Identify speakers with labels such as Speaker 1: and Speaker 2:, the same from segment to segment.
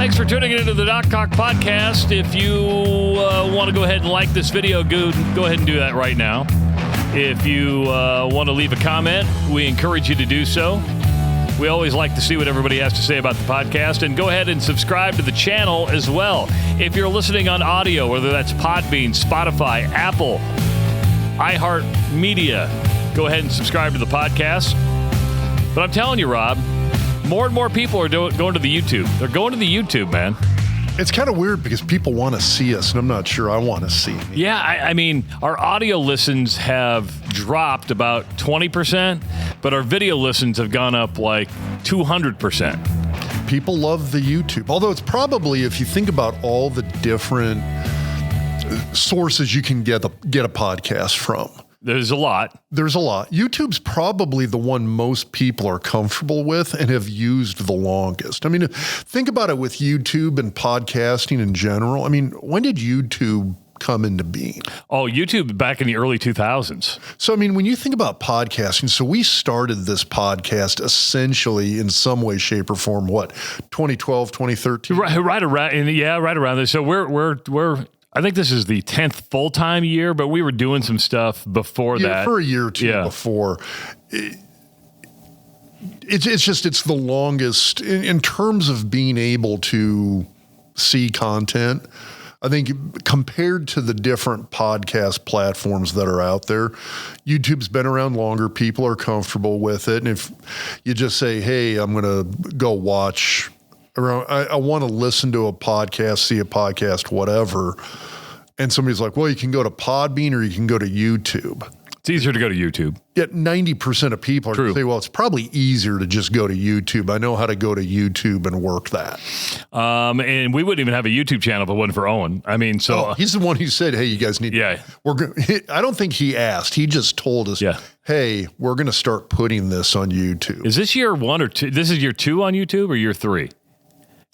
Speaker 1: Thanks for tuning into the Doc Talk Podcast. If you want to go ahead and like this video, go ahead and do that right now. If you want to leave a comment, we encourage you to do so. We always like to see what everybody has to say about the podcast, and go ahead and subscribe to the channel as well. If you're listening on audio, whether that's Podbean, Spotify, Apple, iHeartMedia, go ahead and subscribe to the podcast. But I'm telling you, Rob, more and more people are going to the YouTube. They're going to the YouTube, man.
Speaker 2: It's kind of weird because people want to see us, and I'm not sure I want to see me.
Speaker 1: Yeah, I mean, our audio listens have dropped about 20%, but our video listens have gone up like 200%.
Speaker 2: People love the YouTube. Although it's probably, if you think about all the different sources you can get a podcast from.
Speaker 1: There's a lot.
Speaker 2: YouTube's probably the one most people are comfortable with and have used the longest. I mean, think about it with YouTube and podcasting in general. I mean, when did YouTube come into being?
Speaker 1: Oh, YouTube back in the early 2000s.
Speaker 2: So, I mean, when you think about podcasting, so we started this podcast essentially in some way, shape, or form, 2012, 2013?
Speaker 1: Right around this. So we're I think this is the 10th full-time year, but we were doing some stuff before that.
Speaker 2: For a year or two before. It's the longest in terms of being able to see content. I think compared to the different podcast platforms that are out there, YouTube's been around longer. People are comfortable with it. And if you just say, hey, I'm going to go watch around, I want to listen to a podcast, see a podcast, whatever. And somebody's like, well, you can go to Podbean or you can go to YouTube.
Speaker 1: It's easier to go to YouTube.
Speaker 2: Yet 90% of people are going to say, well, it's probably easier to just go to YouTube. I know how to go to YouTube and work that.
Speaker 1: And we wouldn't even have a YouTube channel if it wasn't for Owen. I mean, so
Speaker 2: he's the one who said, hey, you guys need I don't think he asked. He just told us, hey, we're going to start putting this on YouTube.
Speaker 1: Is this year 1 or 2? This is year 2 on YouTube or year 3?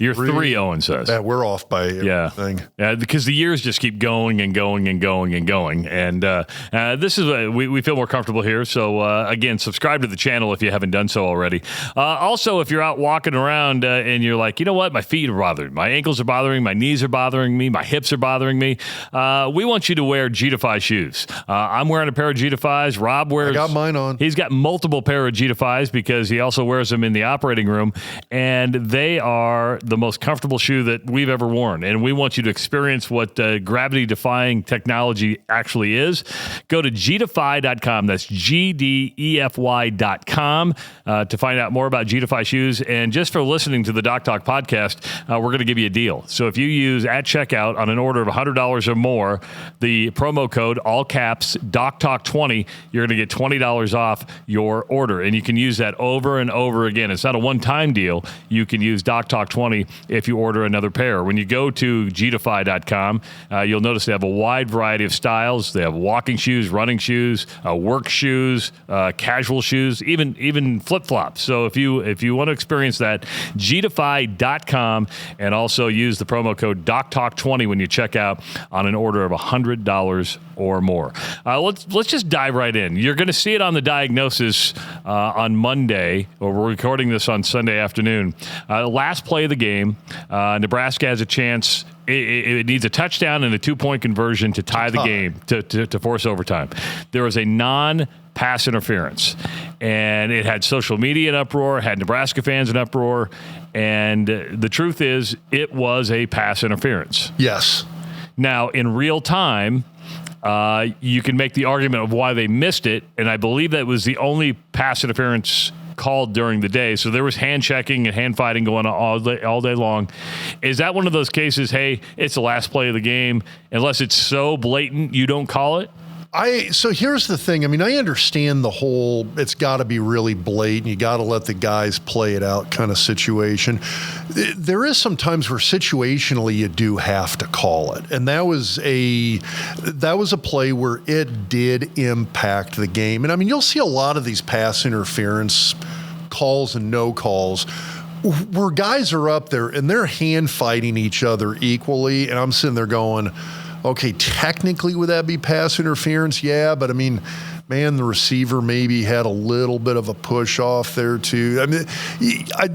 Speaker 1: Year 3, Owen says.
Speaker 2: Yeah, we're off by everything.
Speaker 1: Yeah, because the years just keep going and going and going and going. And this is, we feel more comfortable here. So, again, subscribe to the channel if you haven't done so already. Also, if you're out walking around and you're like, you know what, my feet are bothering, my ankles are bothering, my knees are bothering me, my hips are bothering me, we want you to wear G-Defy shoes. I'm wearing a pair of G-Defys. Rob wears.
Speaker 2: I got mine on.
Speaker 1: He's got multiple pair of G-Defys because he also wears them in the operating room. And they are the most comfortable shoe that we've ever worn. And we want you to experience what gravity-defying technology actually is. Go to gdefy.com. That's GDEFY.com to find out more about G-Defy shoes. And just for listening to the Doc Talk podcast, we're going to give you a deal. So if you use at checkout on an order of $100 or more, the promo code, all caps, DocTalk20, you're going to get $20 off your order. And you can use that over and over again. It's not a one-time deal. You can use DocTalk20 if you order another pair. When you go to gdefy.com, you'll notice they have a wide variety of styles. They have walking shoes, running shoes, work shoes, casual shoes, even flip-flops. So if you want to experience that, gdefy.com, and also use the promo code DocTalk20 when you check out on an order of $100 or more. Let's just dive right in. You're going to see it on the diagnosis on Monday, or we're recording this on Sunday afternoon. Last play of the game, Nebraska has a chance. It needs a touchdown and a 2-point conversion to tie the game, to force overtime. There was a non-pass interference, and it had social media in uproar, had Nebraska fans in uproar, and the truth is it was a pass interference.
Speaker 2: Yes.
Speaker 1: Now, in real time, you can make the argument of why they missed it, and I believe that was the only pass interference called during the day. So there was hand checking and hand fighting going on all day long. Is that one of those cases, hey, it's the last play of the game, unless it's so blatant you don't call it?
Speaker 2: So here's the thing. I mean, I understand the whole, it's got to be really blatant. You got to let the guys play it out kind of situation. There is some times where situationally you do have to call it. And that was a play where it did impact the game. And I mean, you'll see a lot of these pass interference calls and no calls where guys are up there and they're hand fighting each other equally. And I'm sitting there going, okay, technically, would that be pass interference? Yeah, but I mean, man, the receiver maybe had a little bit of a push off there too. I mean,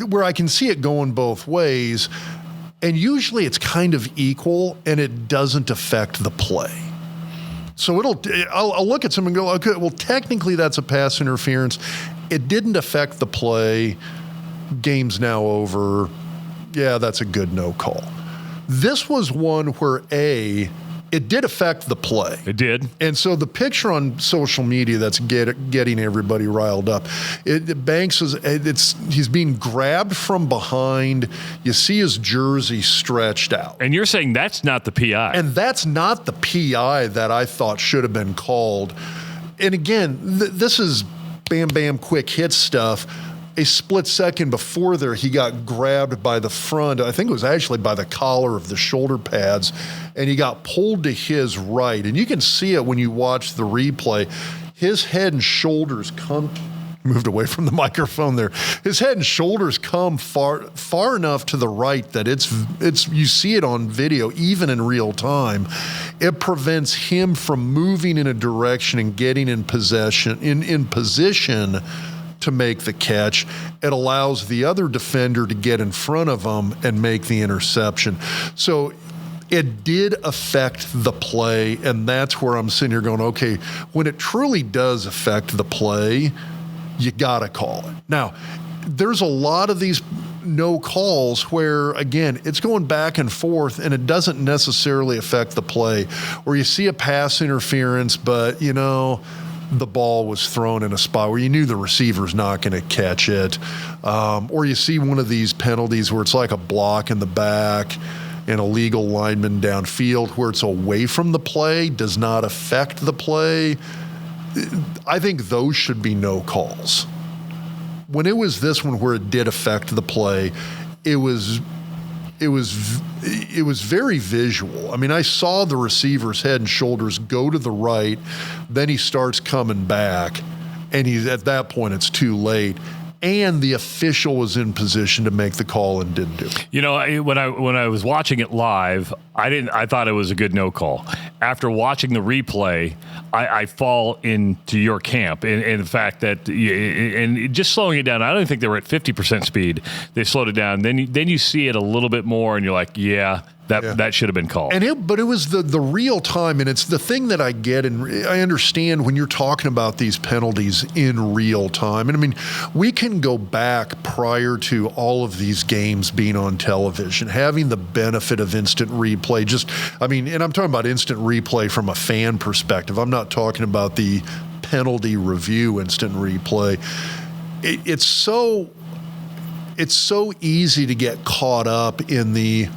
Speaker 2: where I can see it going both ways. And usually it's kind of equal and it doesn't affect the play. So I'll look at someone and go, okay, well, technically that's a pass interference. It didn't affect the play. Game's now over. Yeah, that's a good no call. This was one where it did affect the play.
Speaker 1: It did.
Speaker 2: And so the picture on social media that's getting everybody riled up, Banks he's being grabbed from behind. You see his jersey stretched out.
Speaker 1: And you're saying that's not the PI.
Speaker 2: And that's not the PI that I thought should have been called. And again, this is bam, bam, quick hit stuff. A split second before there, he got grabbed by the front. I think it was actually by the collar of the shoulder pads, and he got pulled to his right. And you can see it when you watch the replay. His head and shoulders moved away from the microphone there. His head and shoulders come far enough to the right that you see it on video, even in real time. It prevents him from moving in a direction and getting in position to make the catch. It allows the other defender to get in front of him and make the interception. So it did affect the play, and that's where I'm sitting here going, okay, when it truly does affect the play, you got to call it. Now, there's a lot of these no calls where, again, it's going back and forth and it doesn't necessarily affect the play, or you see a pass interference, but, the ball was thrown in a spot where you knew the receiver's not going to catch it. Or you see one of these penalties where it's like a block in the back and a legal lineman downfield where it's away from the play, does not affect the play. I think those should be no calls. When it was this one where it did affect the play, it was very visual. I mean, I saw the receiver's head and shoulders go to the right, then he starts coming back, and at that point it's too late. And the official was in position to make the call and didn't do it.
Speaker 1: When I was watching it live, I thought it was a good no call. After watching the replay, I fall into your camp in the fact that and just slowing it down. I don't think they were at 50% speed. They slowed it down. Then you see it a little bit more, and you're like, that should have been called.
Speaker 2: But it was the real time, and it's the thing that I get, and I understand when you're talking about these penalties in real time. And I mean, we can go back prior to all of these games being on television, having the benefit of instant replay. And I'm talking about instant replay from a fan perspective. I'm not talking about the penalty review instant replay. It's so easy to get caught up in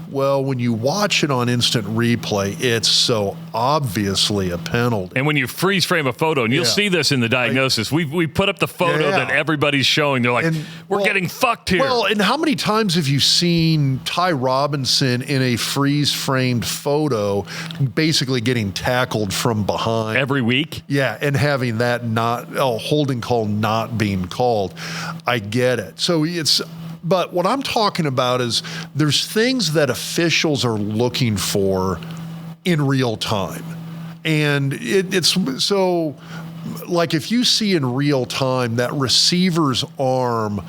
Speaker 2: when you watch it on instant replay, it's so obviously a penalty.
Speaker 1: And when you freeze frame a photo, and you'll see this in the diagnosis, we put up the photo that everybody's showing. They're like, we're getting fucked here.
Speaker 2: Well, and how many times have you seen Ty Robinson in a freeze framed photo basically getting tackled from behind?
Speaker 1: Every week?
Speaker 2: Yeah, and having that holding call not being called. I get it. So but what I'm talking about is there's things that officials are looking for in real time. And it's so, like, if you see in real time that receiver's arm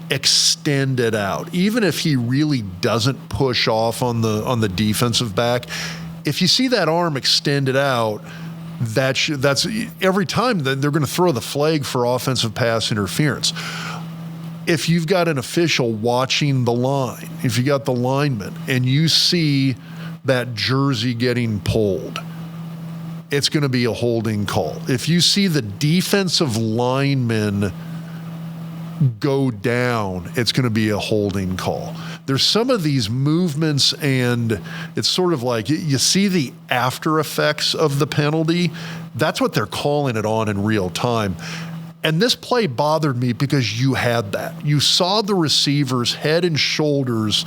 Speaker 2: extended out, even if he really doesn't push off on the defensive back, if you see that arm extended out, that's every time they're going to throw the flag for offensive pass interference. If you've got an official watching the line, if you got the lineman and you see that jersey getting pulled, it's going to be a holding call. If you see the defensive lineman go down, it's going to be a holding call. There's some of these movements, and it's sort of like you see the after effects of the penalty. That's what they're calling it on in real time. And this play bothered me because you had that. You saw the receiver's head and shoulders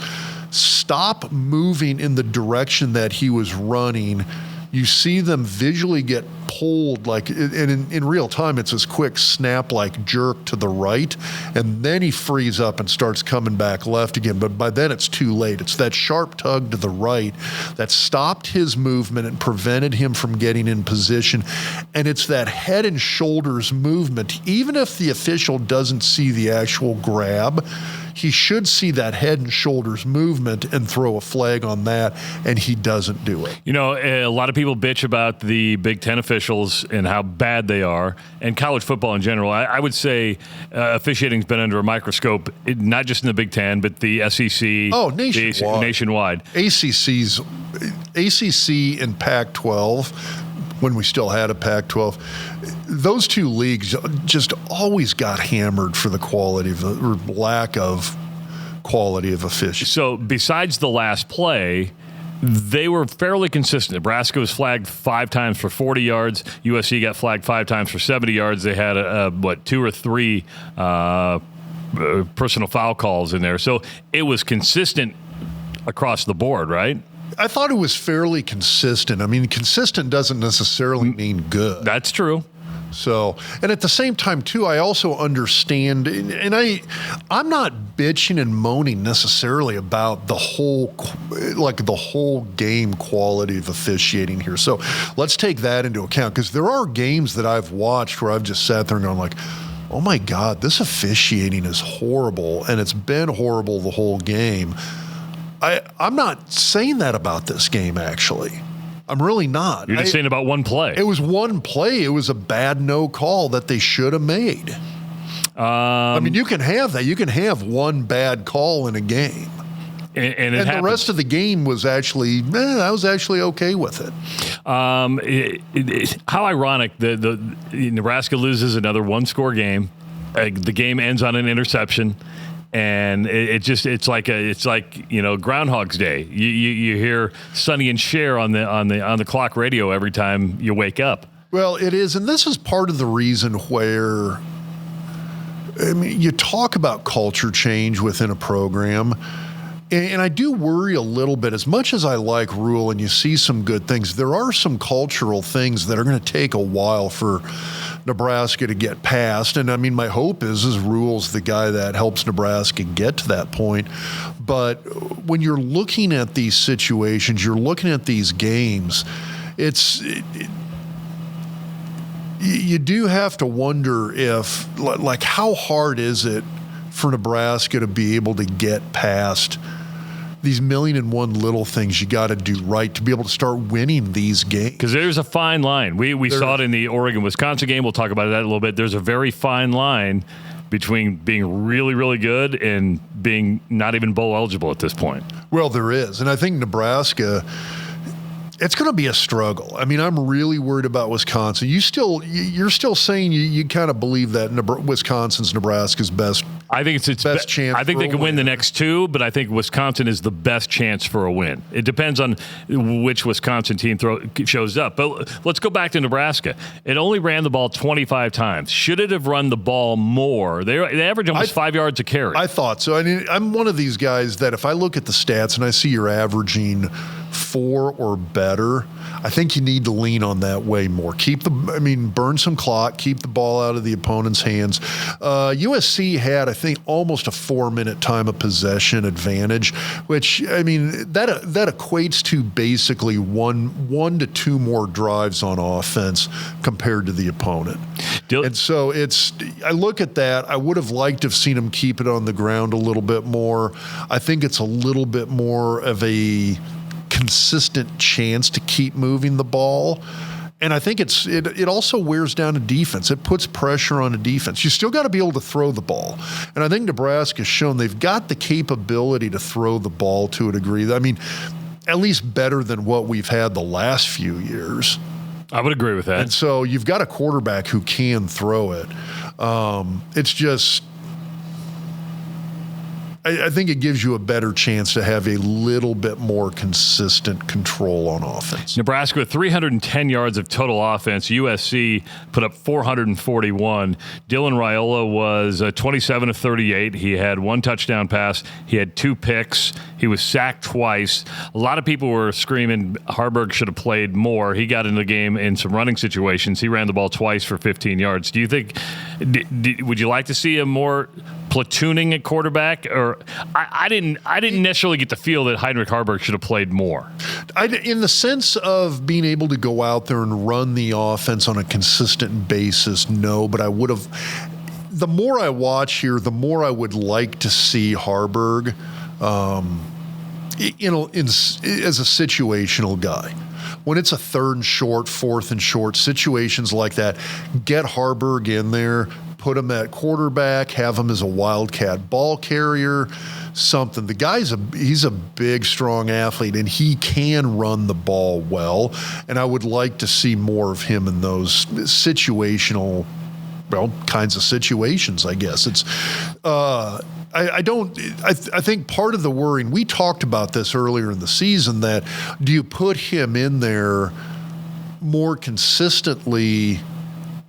Speaker 2: stop moving in the direction that he was running. You see them visually get pulled, and in real time, it's this quick snap-like jerk to the right, and then he frees up and starts coming back left again. But by then, it's too late. It's that sharp tug to the right that stopped his movement and prevented him from getting in position. And it's that head and shoulders movement. Even if the official doesn't see the actual grab, he should see that head and shoulders movement and throw a flag on that, and he doesn't do it.
Speaker 1: You know, a lot of people bitch about the Big Ten officials and how bad they are, and college football in general. I would say officiating's been under a microscope, not just in the Big Ten, but the SEC.
Speaker 2: Oh, nationwide. ACC and Pac-12, when we still had a Pac-12, those two leagues just always got hammered for the quality of or lack of quality of officiating.
Speaker 1: So besides the last play, they were fairly consistent. Nebraska was flagged 5 times for 40 yards. USC got flagged 5 times for 70 yards. They had, 2 or 3 personal foul calls in there. So it was consistent across the board, right?
Speaker 2: I thought it was fairly consistent. I mean, consistent doesn't necessarily mean good.
Speaker 1: That's true.
Speaker 2: So, and at the same time, too, I also understand, and I'm not bitching and moaning necessarily about the whole game quality of officiating here. So let's take that into account, because there are games that I've watched where I've just sat there and gone like, oh my God, this officiating is horrible, and it's been horrible the whole game. I'm not saying that about this game, actually. I'm really not.
Speaker 1: You're just saying about one play.
Speaker 2: It was one play. It was a bad no call that they should have made. I mean, you can have that. You can have one bad call in a game.
Speaker 1: And
Speaker 2: the rest of the game was actually, I was actually okay with it.
Speaker 1: How ironic the Nebraska loses another one-score game. The game ends on an interception. And it's like Groundhog's Day. You hear Sonny and Cher on the clock radio every time you wake up.
Speaker 2: Well, it is, and this is part of the reason where, I mean, you talk about culture change within a program, and I do worry a little bit. As much as I like Rule, and you see some good things, there are some cultural things that are going to take a while for Nebraska to get past. And I mean, my hope is Rule's the guy that helps Nebraska get to that point. But when you're looking at these situations, you're looking at these games, you do have to wonder if, like, how hard is it for Nebraska to be able to get past these 1,000,001 little things you got to do right to be able to start winning these games.
Speaker 1: Because there's a fine line. We saw it in the Oregon-Wisconsin game. We'll talk about that a little bit. There's a very fine line between being really, really good and being not even bowl eligible at this point.
Speaker 2: Well, there is. And I think Nebraska, it's going to be a struggle. I mean, I'm really worried about Wisconsin. You're still saying you kind of believe that Wisconsin's Nebraska's best.
Speaker 1: I think it's its
Speaker 2: best chance.
Speaker 1: I think they can win the next 2, but I think Wisconsin is the best chance for a win. It depends on which Wisconsin team shows up. But let's go back to Nebraska. It only ran the ball 25 times. Should it have run the ball more? They average almost 5 yards a carry.
Speaker 2: I thought so. I mean, I'm one of these guys that if I look at the stats and I see you're averaging 4 or better, I think you need to lean on that way more. Burn some clock, keep the ball out of the opponent's hands. USC had, I think, almost a 4-minute time of possession advantage, which, I mean, that equates to basically one to 2 more drives on offense compared to the opponent. And so I look at that. I would have liked to have seen them keep it on the ground a little bit more. I think it's a little bit more of a consistent chance to keep moving the ball. And I think it also wears down a defense. It puts pressure on a defense. You still got to be able to throw the ball. And I think Nebraska's shown they've got the capability to throw the ball to a degree. I mean, at least better than what we've had the last few years.
Speaker 1: I would agree with that.
Speaker 2: And so you've got a quarterback who can throw it. It's just, I think it gives you a better chance to have a little bit more consistent control on offense.
Speaker 1: Nebraska with 310 yards of total offense. USC put up 441. Dylan Raiola was 27 of 38. He had 1 touchdown pass. He had 2 picks. He was sacked twice. A lot of people were screaming Harburg should have played more. He got into the game in some running situations. He ran the ball twice for 15 yards. Do you think, would you like to see a more platooning at quarterback? Or I didn't necessarily get the feel that Heinrich Harburg should have played more.
Speaker 2: In the sense of being able to go out there and run the offense on a consistent basis, no, but I would have. the more I watch here, the more I would like to see Harburg, as a situational guy. When it's a 3rd and short, 4th and short, situations like that, get Harburg in there, put him at quarterback, have him as a wildcat ball carrier, something. The guy's he's a big, strong athlete, and he can run the ball well. And I would like to see more of him in those situational, kinds of situations, I guess. It's, I think part of the worrying, we talked about this earlier in the season, that do you put him in there more consistently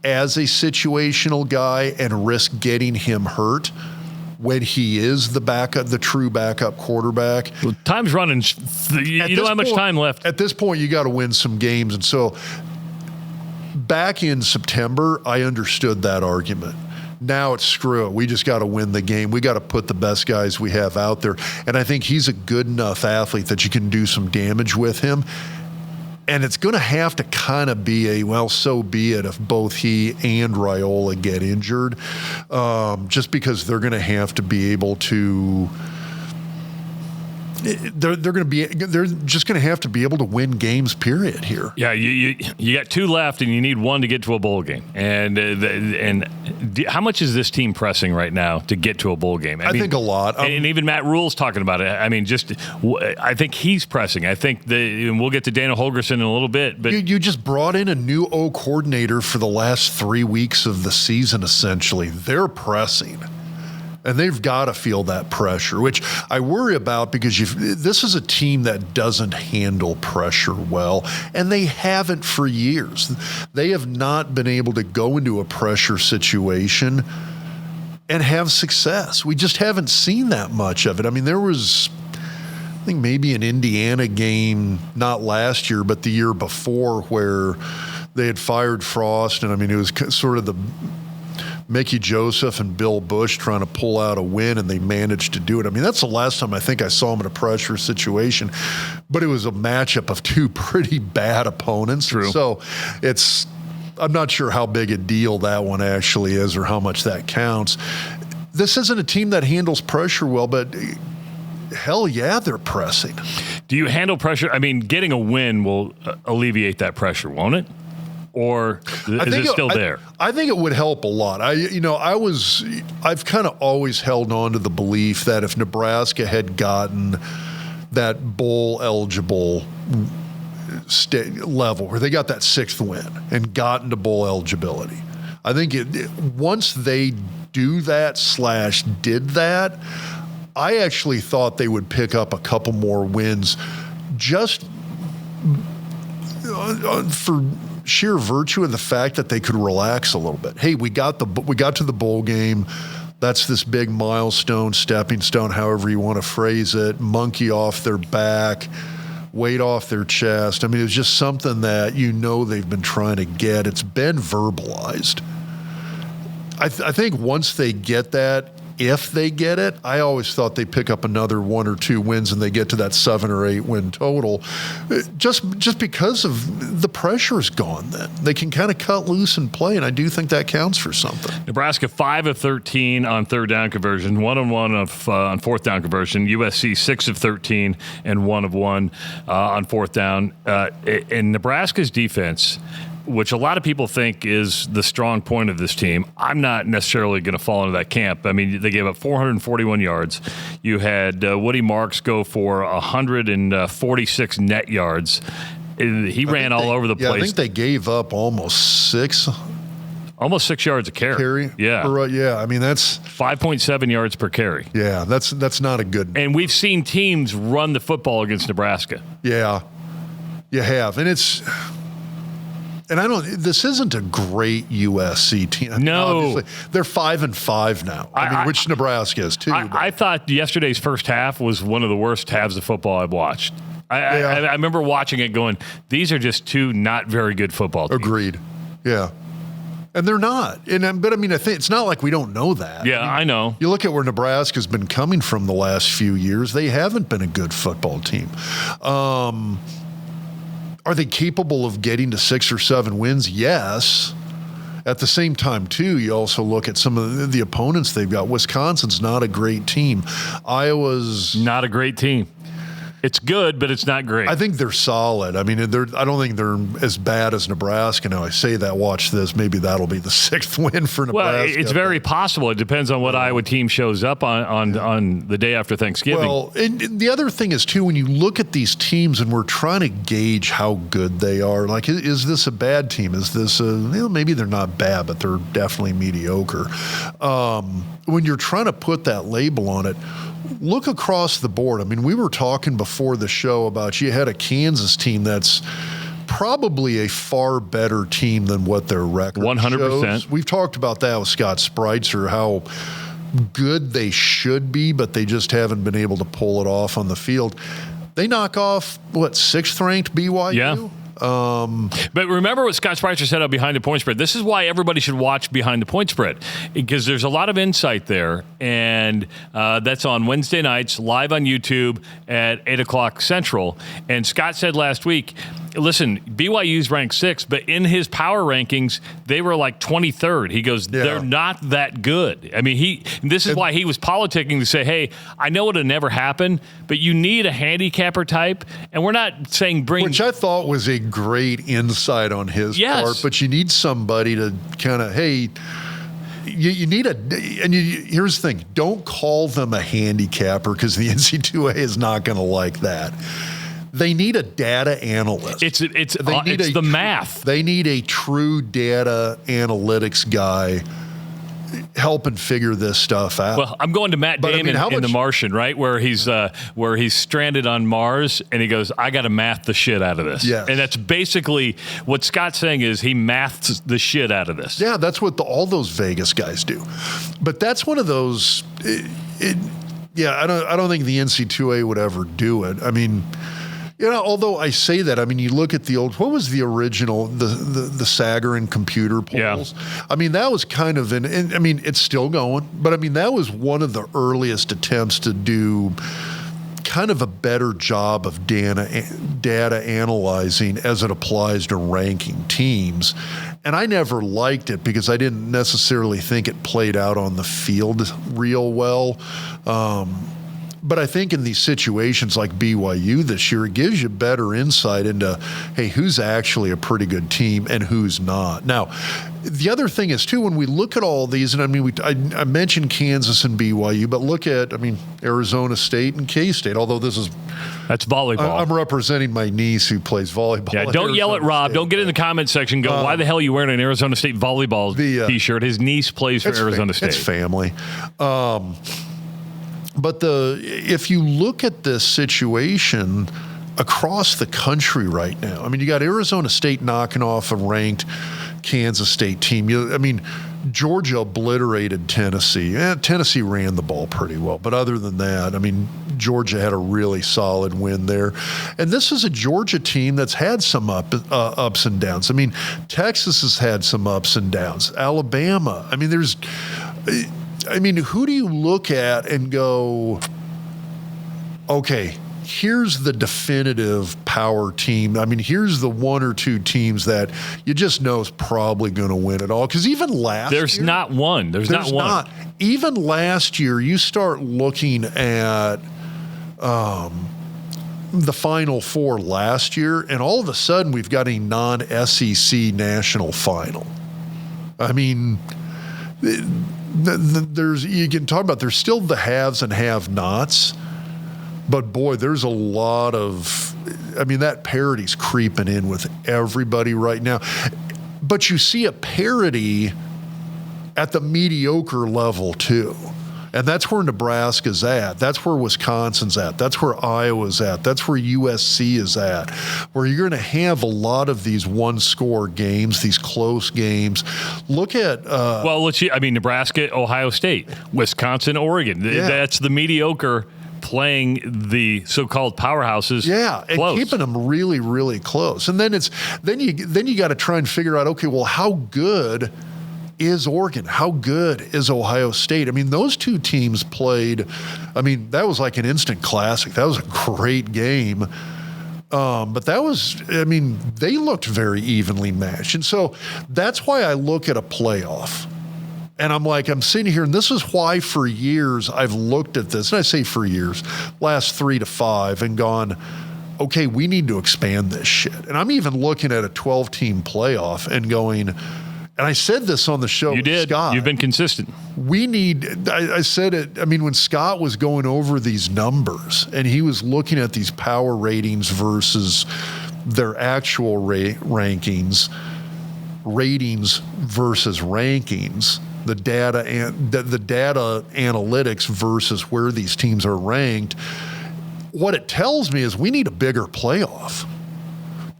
Speaker 2: as a situational guy and risk getting him hurt when he is the true backup quarterback?
Speaker 1: Well, time's running. You don't have much time left.
Speaker 2: At this point, you got to win some games. And so back in September, I understood that argument. Now it's screw it. We just got to win the game. We got to put the best guys we have out there. And I think he's a good enough athlete that you can do some damage with him. And it's going to have to kind of be so be it if both he and Raiola get injured, just because they're going to have to be able to. They're just going to have to be able to win games, period, here.
Speaker 1: Yeah, you got 2 left, and you need 1 to get to a bowl game. And how much is this team pressing right now to get to a bowl game?
Speaker 2: I think a lot.
Speaker 1: And even Matt Rule's talking about it. I mean, I think he's pressing. I think and we'll get to Dana Holgorsen in a little bit. But
Speaker 2: you just brought in a new O coordinator for the last 3 weeks of the season, essentially. They're pressing. And they've got to feel that pressure, which I worry about, because this is a team that doesn't handle pressure well, and they haven't for years. They have not been able to go into a pressure situation and have success. We just haven't seen that much of it. I mean, there was, I think, maybe an Indiana game, not last year, but the year before, where they had fired Frost, and I mean, it was sort of the Mickey Joseph and Bill Bush trying to pull out a win, and they managed to do it. I mean, that's the last time I think I saw them in a pressure situation, but it was a matchup of 2 pretty bad opponents.
Speaker 1: True.
Speaker 2: So I'm not sure how big a deal that one actually is or how much that counts. This isn't a team that handles pressure well, but hell yeah, they're pressing.
Speaker 1: Do you handle pressure? I mean, getting a win will alleviate that pressure, won't it? Or is it still there?
Speaker 2: I think it would help a lot. I've kind of always held on to the belief that if Nebraska had gotten that bowl eligible level, where they got that 6th win and got into bowl eligibility, I think once they do that / did that, I actually thought they would pick up a couple more wins just for sheer virtue of the fact that they could relax a little bit. Hey, we got to the bowl game. That's this big milestone, stepping stone, however you want to phrase it. Monkey off their back, weight off their chest. I mean, it was just something that they've been trying to get. It's been verbalized. I think once they get that, if they get it, I always thought they pick up another 1 or 2 wins and they get to that 7 or 8 win total, just because of the pressure's gone. Then they can kind of cut loose and play, and I do think that counts for something.
Speaker 1: Nebraska 5 of 13 on 3rd down conversion, 1 of 1 on 4th down conversion. USC 6 of 13 and 1 of 1 on 4th down. And Nebraska's defense, which a lot of people think is the strong point of this team, I'm not necessarily going to fall into that camp. I mean, they gave up 441 yards. You had Woody Marks go for 146 net yards. He ran all over the place.
Speaker 2: I think they gave up almost 6
Speaker 1: yards a carry.
Speaker 2: Yeah. Yeah. I mean, that's
Speaker 1: 5.7 yards per carry.
Speaker 2: Yeah, that's not a good.
Speaker 1: And we've seen teams run the football against Nebraska.
Speaker 2: Yeah, you have. And this isn't a great USC team.
Speaker 1: No.
Speaker 2: Obviously, they're 5-5 now. Which Nebraska is too.
Speaker 1: I thought yesterday's first half was one of the worst halves of football I've watched. I remember watching it going, these are just 2 not very good football teams.
Speaker 2: Agreed. Yeah. And they're not. But I mean, I think it's not like we don't know that.
Speaker 1: Yeah, I know.
Speaker 2: You look at where Nebraska's been coming from the last few years, they haven't been a good football team. Are they capable of getting to 6 or 7 wins? Yes. At the same time, too, you also look at some of the opponents they've got. Wisconsin's not a great team. Iowa's
Speaker 1: not a great team. It's good, but it's not great.
Speaker 2: I think they're solid. I mean, I don't think they're as bad as Nebraska. Now, I say that, watch this. Maybe that'll be the 6th win for Nebraska.
Speaker 1: Well, it's very possible. It depends on what Iowa team shows up on the day after Thanksgiving.
Speaker 2: Well, and the other thing is, too, when you look at these teams and we're trying to gauge how good they are, like, is this a bad team? Is this maybe they're not bad, but they're definitely mediocre. When you're trying to put that label on it, look across the board. I mean, we were talking before the show about you had a Kansas team that's probably a far better team than what their record
Speaker 1: 100%.
Speaker 2: shows. We've talked about that with Scott Spreitzer, how good they should be, but they just haven't been able to pull it off on the field. They knock off, 6th-ranked BYU?
Speaker 1: Yeah. But remember what Scott Spreitzer said on Behind the Point Spread. This is why everybody should watch Behind the Point Spread, because there's a lot of insight there, and that's on Wednesday nights, live on YouTube at 8 o'clock Central. And Scott said last week, listen, BYU's ranked 6th, but in his power rankings, they were like 23rd. He goes, they're not that good. I mean, this is why he was politicking to say, hey, I know it'll never happen, but you need a handicapper type, and we're not saying bring...
Speaker 2: Which I thought was a great insight on his part, but you need somebody to kind of, hey... You need here's the thing, don't call them a handicapper, because the NC2A is not going to like that. They need a data analyst.
Speaker 1: It's the math.
Speaker 2: They need a true data analytics guy helping figure this stuff out.
Speaker 1: Well, I'm going to Matt Damon in The Martian, right, where he's stranded on Mars, and he goes, I got to math the shit out of this.
Speaker 2: Yes.
Speaker 1: And that's basically what Scott's saying, is he maths the shit out of this.
Speaker 2: Yeah, that's what all those Vegas guys do. But that's one of those. I don't think the NC2A would ever do it. I mean, although I say that, I mean, you look at the old, what was the original, the Sagarin computer polls? Yeah. I mean, that was kind of I mean, it's still going, but I mean, that was one of the earliest attempts to do kind of a better job of data analyzing as it applies to ranking teams. And I never liked it because I didn't necessarily think it played out on the field real well. But I think in these situations like BYU this year, it gives you better insight into, hey, who's actually a pretty good team and who's not. Now, the other thing is, too, when we look at all these, and I mean, I mentioned Kansas and BYU, but look at, Arizona State and K-State, although
Speaker 1: that's volleyball.
Speaker 2: I'm representing my niece who plays volleyball.
Speaker 1: Yeah, don't yell at Rob. Don't get in the comment section and go, why the hell are you wearing an Arizona State volleyball T-shirt? His niece plays for Arizona State.
Speaker 2: It's family. But if you look at this situation across the country right now, I mean, you got Arizona State knocking off a ranked Kansas State team. Georgia obliterated Tennessee. Tennessee ran the ball pretty well. But other than that, I mean, Georgia had a really solid win there. And this is a Georgia team that's had some ups and downs. I mean, Texas has had some ups and downs. Alabama. I mean, who do you look at and go, okay, here's the definitive power team. I mean, here's the one or two teams that you just know is probably going to win it all. Because even last year.
Speaker 1: There's not one. There's not one.
Speaker 2: Even last year, you start looking at the Final Four last year, and all of a sudden we've got a non-SEC national final. I mean, you can talk about, there's still the haves and have-nots, but boy, there's a lot of, that parody's creeping in with everybody right now. But you see a parody at the mediocre level too. And that's where Nebraska's at. That's where Wisconsin's at. That's where Iowa's at. That's where USC is at, where you're going to have a lot of these one-score games, these close games. Look at... Nebraska, Ohio State, Wisconsin, Oregon.
Speaker 1: Yeah. That's the mediocre playing the so-called powerhouses.
Speaker 2: Yeah, and
Speaker 1: close.
Speaker 2: Keeping them really, really close. And then you got to try and figure out, okay, well, how good is Oregon? How good is Ohio State? I mean, those two teams played, that was like an instant classic. That was a great game. But that was, they looked very evenly matched. And so that's why I look at a playoff. And I'm sitting here, and this is why for years I've looked at this, and I say for years, last 3 to 5, and gone, okay, we need to expand this shit. And I'm even looking at a 12-team playoff and going, and I said this on the show with Scott.
Speaker 1: You've been consistent.
Speaker 2: I said it, when Scott was going over these numbers, and he was looking at these power ratings versus their actual ratings versus rankings, the data and the data analytics versus where these teams are ranked, what it tells me is we need a bigger playoff.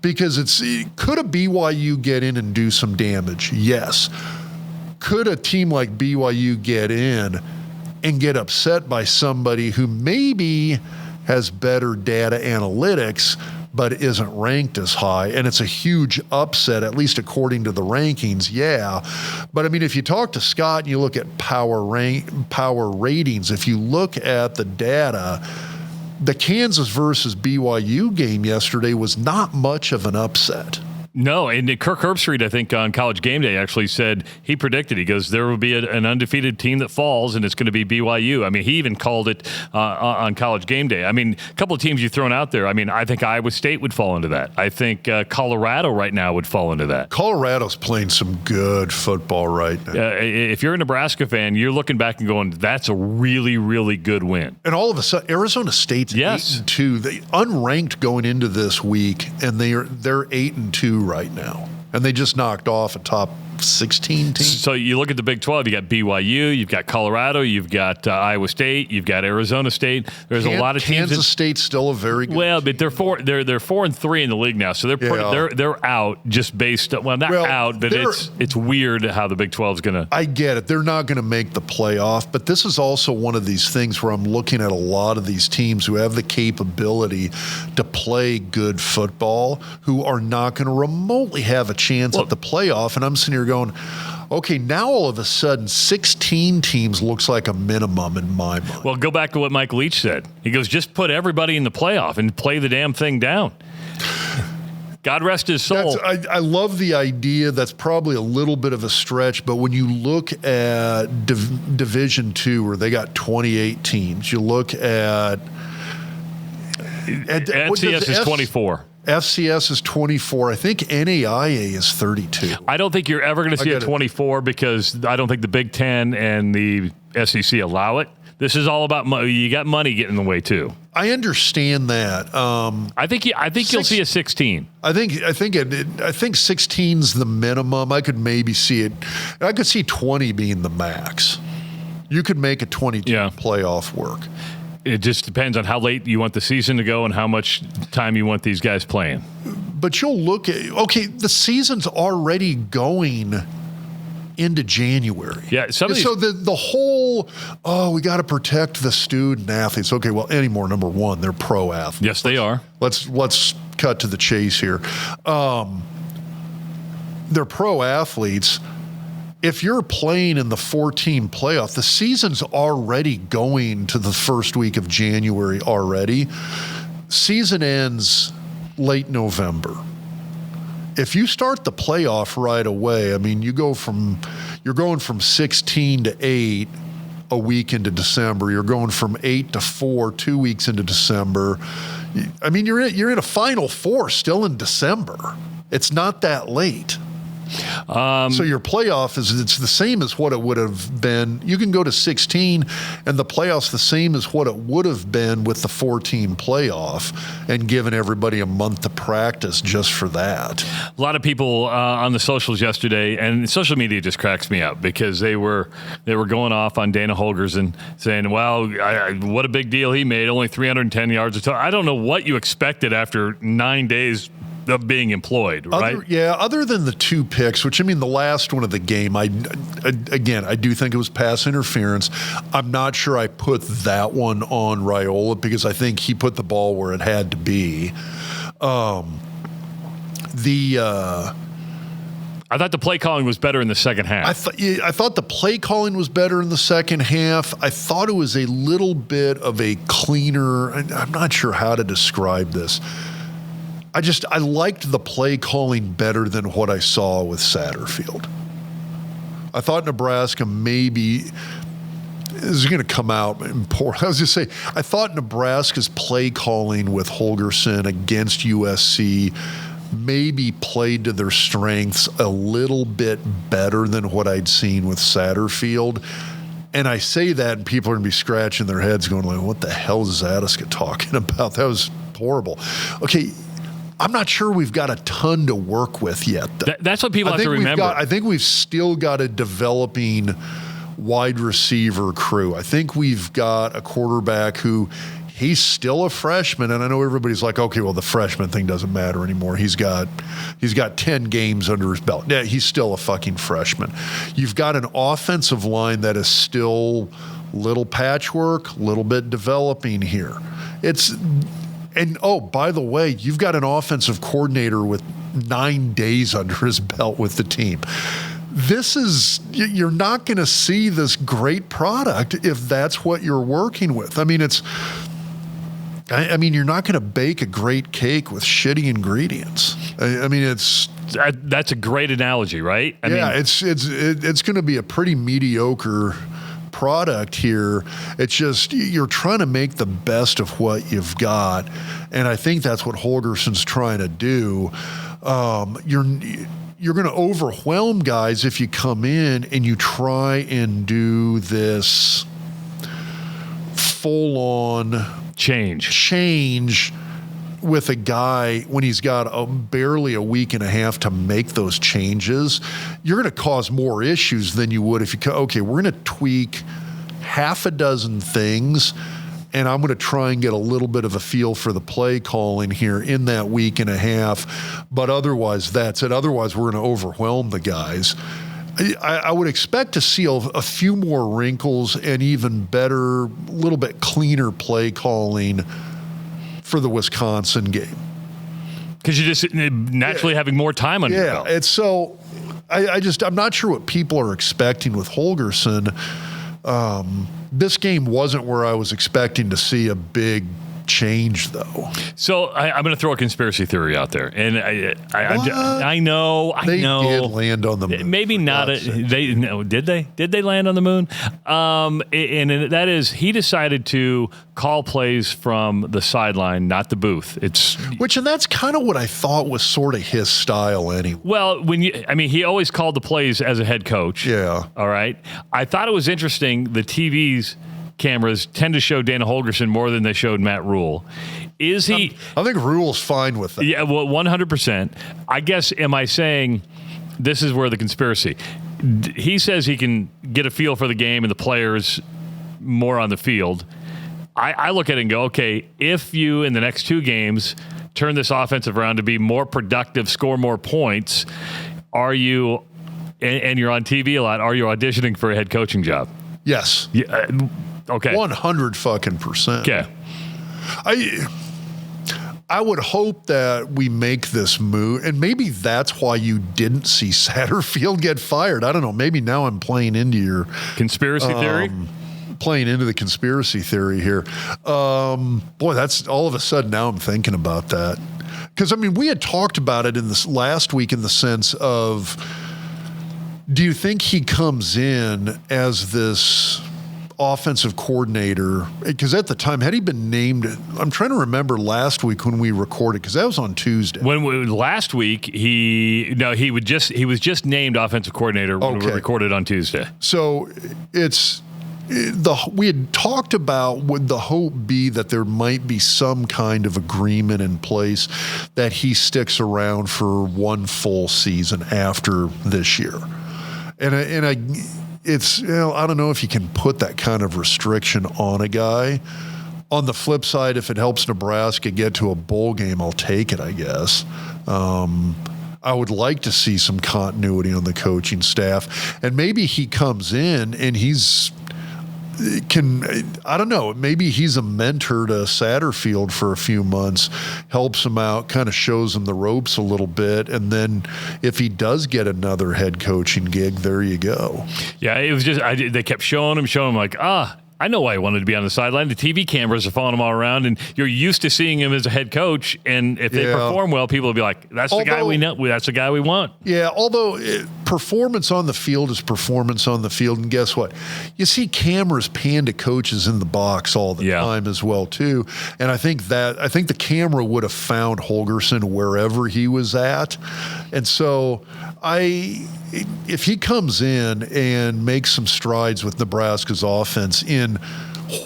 Speaker 2: Because could a BYU get in and do some damage? Yes. Could a team like BYU get in and get upset by somebody who maybe has better data analytics but isn't ranked as high, and it's a huge upset, at least according to the rankings? Yeah. But if you talk to Scott and you look at power ratings, if you look at the data, the Kansas versus BYU game yesterday was not much of an upset.
Speaker 1: No, and Kirk Herbstreit, I think, on College Game Day actually said, he predicted, he goes, there will be an undefeated team that falls, and it's going to be BYU. He even called it on College Game Day. A couple of teams you've thrown out there. I think Iowa State would fall into that. I think Colorado right now would fall into that.
Speaker 2: Colorado's playing some good football right now.
Speaker 1: If you're a Nebraska fan, you're looking back and going, that's a really, really good win.
Speaker 2: And all of a sudden, Arizona State's 8-2. They unranked going into this week, and they're 8-2 right now, and they just knocked off a top 16 team.
Speaker 1: So you look at the Big 12, you got BYU, you've got Colorado, you've got Iowa State, you've got Arizona State. There's a lot of teams.
Speaker 2: Kansas State's still a very good team.
Speaker 1: But they're 4-3 in the league now, so they're out just based on, out, but it's weird how the Big 12 is going to.
Speaker 2: I get it. They're not going to make the playoff, but this is also one of these things where I'm looking at a lot of these teams who have the capability to play good football, who are not going to remotely have a chance at the playoff, and I'm sitting here going, okay, now all of a sudden 16 teams looks like a minimum in my mind.
Speaker 1: Well, go back to what Mike Leach said. He goes, just put everybody in the playoff and play the damn thing down. God rest his soul.
Speaker 2: I love the idea. That's probably a little bit of a stretch, but when you look at Division II, where they got 28 teams, you look at
Speaker 1: FCS is 24.
Speaker 2: FCS is 24. I think NAIA is 32.
Speaker 1: I don't think you're ever going to see a 24 because I don't think the Big Ten and the SEC allow it. This is all about money. You got money getting in the way too.
Speaker 2: I understand that.
Speaker 1: I think you'll see a 16.
Speaker 2: I think 16's the minimum. I could maybe see it. I could see 20 being the max. You could make a 22 playoff work.
Speaker 1: It just depends on how late you want the season to go and how much time you want these guys playing.
Speaker 2: But you'll look at, the season's already going into January.
Speaker 1: Yeah.
Speaker 2: So the whole, we got to protect the student athletes. Okay, well, anymore, number one, they're pro athletes.
Speaker 1: Yes, they are.
Speaker 2: Let's cut to the chase here. They're pro athletes. If you're playing in the 4-team playoff, the season's already going to the first week of January already. Season ends late November. If you start the playoff right away, you're going from 16 to 8 a week into December. You're going from 8 to 4 2 weeks into December. You're in a Final Four still in December. It's not that late. So your playoff it's the same as what it would have been. You can go to 16 and the playoff's the same as what it would have been with the 4-team playoff and giving everybody a month to practice just for that.
Speaker 1: A lot of people on the socials yesterday, and social media just cracks me up because they were going off on Dana Holgorsen saying, well, what a big deal he made, only 310 yards. I don't know what you expected after 9 days of being employed, right?
Speaker 2: Other than the 2 picks, which the last one of the game, I do think it was pass interference. I'm not sure I put that one on Raiola because I think he put the ball where it had to be. I
Speaker 1: thought the play calling was better in the second half.
Speaker 2: I thought the play calling was better in the second half. I thought it was a little bit of a cleaner, I'm not sure how to describe this. I liked the play calling better than what I saw with Satterfield. I thought Nebraska maybe is going to come out and poor. I was just saying, I thought Nebraska's play calling with Holgorsen against USC maybe played to their strengths a little bit better than what I'd seen with Satterfield. And I say that, and people are going to be scratching their heads going like, what the hell is Zatechka talking about? That was horrible. Okay, I'm not sure we've got a ton to work with yet.
Speaker 1: That's what people have to remember.
Speaker 2: I think we've still got a developing wide receiver crew. I think we've got a quarterback who he's still a freshman, and I know everybody's like, okay, well, the freshman thing doesn't matter anymore. He's got 10 games under his belt. Yeah, he's still a fucking freshman. You've got an offensive line that is still little patchwork, little bit developing here. And oh, by the way, you've got an offensive coordinator with 9 days under his belt with the team. You're not going to see this great product if that's what you're working with. I mean, you're not going to bake a great cake with shitty ingredients.
Speaker 1: That's a great analogy, right?
Speaker 2: It's going to be a pretty mediocre product here. It's just you're trying to make the best of what you've got, and I think that's what Holgorsen's trying to do. You're going to overwhelm guys if you come in and you try and do this full-on change with a guy when he's got barely a week and a half to make those changes. You're going to cause more issues than you would if you okay, we're going to tweak half a dozen things, and I'm going to try and get a little bit of a feel for the play calling here in that week and a half. But otherwise, that's it. Otherwise, we're going to overwhelm the guys. I would expect to see a few more wrinkles and even better, a little bit cleaner play calling for the Wisconsin game.
Speaker 1: Because you're just naturally having more time on your belt.
Speaker 2: It's so I'm not sure what people are expecting with Holgorsen. This game wasn't where I was expecting to see a big change, though.
Speaker 1: So I'm going to throw a conspiracy theory out there, and I know
Speaker 2: they did land on the moon.
Speaker 1: Maybe not. Did they? Did they land on the moon? And that is, he decided to call plays from the sideline, not the booth.
Speaker 2: And that's kind of what I thought was sort of his style, anyway.
Speaker 1: Well, he always called the plays as a head coach.
Speaker 2: Yeah.
Speaker 1: All right. I thought it was interesting. The cameras tend to show Dana Holgorsen more than they showed Matt Rule. Is he?
Speaker 2: I think Rule's fine with that.
Speaker 1: Yeah, well, 100%. I guess, am I saying this is where the conspiracy? He says he can get a feel for the game and the players more on the field. I look at it and go, okay, if you in the next 2 games turn this offensive around to be more productive, score more points, are you, and you're on TV a lot, are you auditioning for a head coaching job?
Speaker 2: Yes.
Speaker 1: Yeah. Okay.
Speaker 2: 100%.
Speaker 1: Okay.
Speaker 2: I would hope that we make this move, and maybe that's why you didn't see Satterfield get fired. I don't know. Maybe now I'm playing into your
Speaker 1: conspiracy theory.
Speaker 2: Playing into the conspiracy theory here. Boy, that's all of a sudden now I'm thinking about that. Because, we had talked about it in this last week in the sense of, do you think he comes in as this offensive coordinator? Because at the time, had he been named, I'm trying to remember last week when we recorded, because that was on Tuesday.
Speaker 1: Last week, he was just named offensive coordinator when we recorded on Tuesday.
Speaker 2: So we had talked about, would the hope be that there might be some kind of agreement in place that he sticks around for one full season after this year? And I don't know if you can put that kind of restriction on a guy. On the flip side, if it helps Nebraska get to a bowl game, I'll take it, I guess. I would like to see some continuity on the coaching staff. And maybe he comes in and I don't know, maybe he's a mentor to Satterfield for a few months, helps him out, kind of shows him the ropes a little bit, and then if he does get another head coaching gig, there you go.
Speaker 1: Yeah, it was just, they kept showing him like, I know why he wanted to be on the sideline. The TV cameras are following him all around, and you're used to seeing him as a head coach. And if they perform well, people will be like, "That's the guy we know. That's the guy we want."
Speaker 2: Yeah. Although performance on the field is performance on the field, and guess what? You see cameras pan to coaches in the box all the time as well too. And I think the camera would have found Holgorsen wherever he was at, and so if he comes in and makes some strides with Nebraska's offense in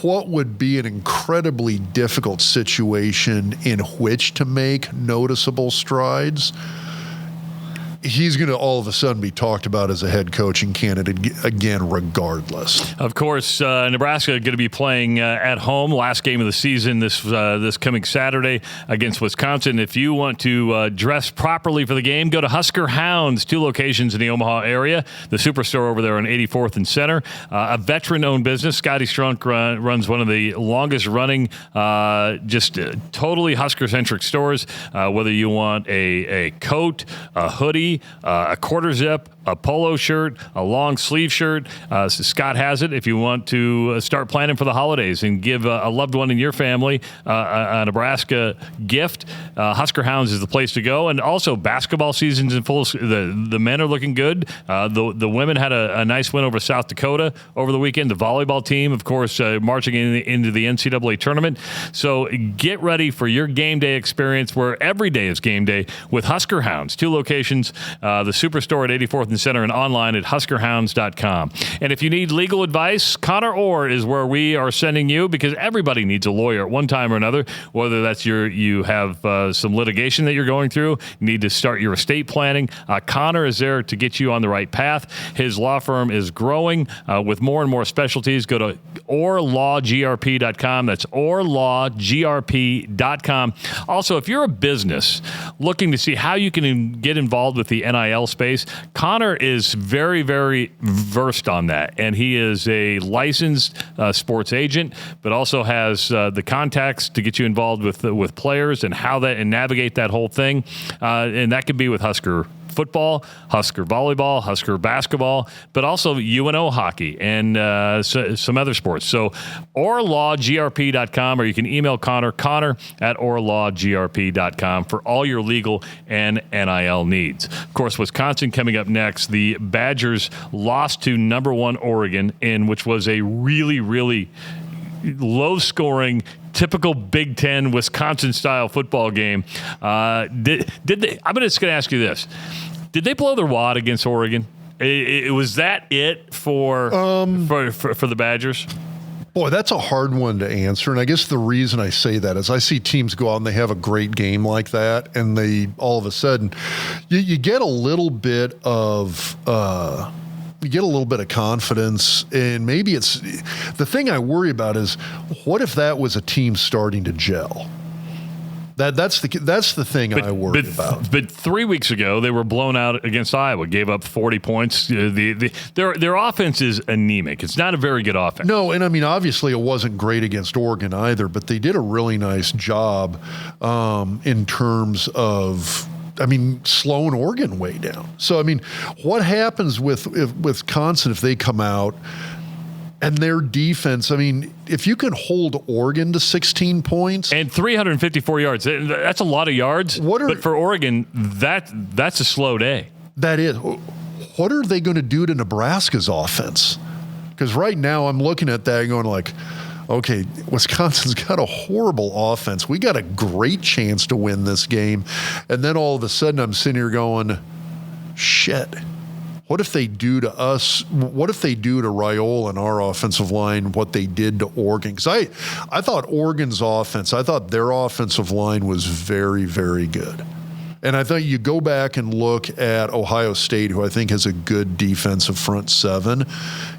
Speaker 2: what would be an incredibly difficult situation in which to make noticeable strides, he's going to all of a sudden be talked about as a head coaching candidate again, regardless.
Speaker 1: Of course, Nebraska going to be playing at home, last game of the season this coming Saturday against Wisconsin. If you want to dress properly for the game, go to Husker Hounds, 2 locations in the Omaha area. The Superstore over there on 84th and Center. A veteran-owned business. Scotty Strunk runs one of the longest-running, totally Husker-centric stores. Whether you want a coat, a hoodie, a quarter zip, a polo shirt, a long sleeve shirt. Scott has it if you want to start planning for the holidays and give a loved one in your family a Nebraska gift. Husker Hounds is the place to go. And also basketball season's in full. The men are looking good. The women had a nice win over South Dakota over the weekend. The volleyball team, of course, marching into the NCAA tournament. So get ready for your game day experience where every day is game day with Husker Hounds. 2 locations, the Superstore at 84th and Center and online at huskerhounds.com. And if you need legal advice, Connor Orr is where we are sending you, because everybody needs a lawyer at one time or another, whether that's you have some litigation that you're going through, you need to start your estate planning. Connor is there to get you on the right path. His law firm is growing with more and more specialties. Go to orlawgrp.com. That's orlawgrp.com. Also, if you're a business looking to see how you can get involved with the NIL space, Connor is very, very versed on that, and he is a licensed sports agent, but also has the contacts to get you involved with players and and navigate that whole thing, and that could be with Husker football, Husker volleyball, Husker basketball, but also UNO hockey and some other sports. So orlawgrp.com, or you can email Connor at orlawgrp.com for all your legal and NIL needs. Of course, Wisconsin coming up next. The Badgers lost to number 1 Oregon, which was a really, really low-scoring, typical Big Ten Wisconsin-style football game. I'm just going to ask you this: did they blow their wad against Oregon? Was that it for the Badgers?
Speaker 2: Boy, that's a hard one to answer. And I guess the reason I say that is I see teams go out and they have a great game like that, and they all of a sudden you get a little bit of confidence, and maybe it's the thing I worry about is what if that was a team starting to gel? That's the thing I worry about.
Speaker 1: But 3 weeks ago, they were blown out against Iowa, gave up 40 points. Their offense is anemic. It's not a very good offense.
Speaker 2: No, and I mean, obviously it wasn't great against Oregon either, but they did a really nice job in terms of, slowing Oregon way down. So, what happens with Wisconsin if they come out and their defense, if you can hold Oregon to 16 points.
Speaker 1: And 354 yards, that's a lot of yards. But for Oregon, that's a slow day.
Speaker 2: That is. What are they going to do to Nebraska's offense? Because right now I'm looking at that and going like, okay, Wisconsin's got a horrible offense. We got a great chance to win this game. And then all of a sudden I'm sitting here going, shit. What if they do to us? What if they do to Raiola and our offensive line what they did to Oregon? Because I thought Oregon's offense, I thought their offensive line was very, very good. And I thought you go back and look at Ohio State, who I think has a good defensive front seven.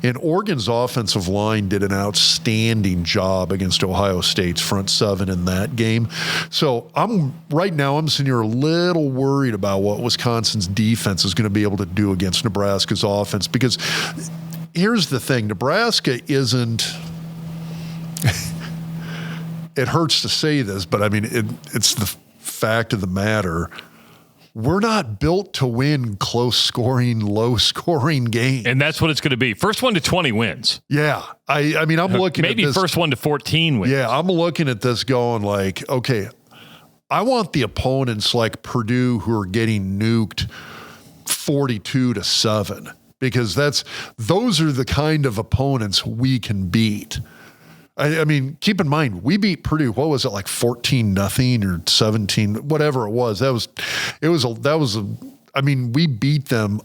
Speaker 2: And Oregon's offensive line did an outstanding job against Ohio State's front seven in that game. So right now I'm sitting here a little worried about what Wisconsin's defense is going to be able to do against Nebraska's offense. Because here's the thing, Nebraska isn't it hurts to say this, but it's the fact of the matter. we're not built to win close scoring, low scoring games.
Speaker 1: And that's what it's going to be. First one to 20 wins.
Speaker 2: Yeah. I mean, I'm looking
Speaker 1: maybe
Speaker 2: at this.
Speaker 1: Maybe first one to 14 wins.
Speaker 2: Yeah. I'm looking at this going like, okay, I want the opponents like Purdue who are getting nuked 42-7, because those are the kind of opponents we can beat. I mean, keep in mind, we beat Purdue. What was it, like 14-0 or 17, whatever it was. I mean, we beat them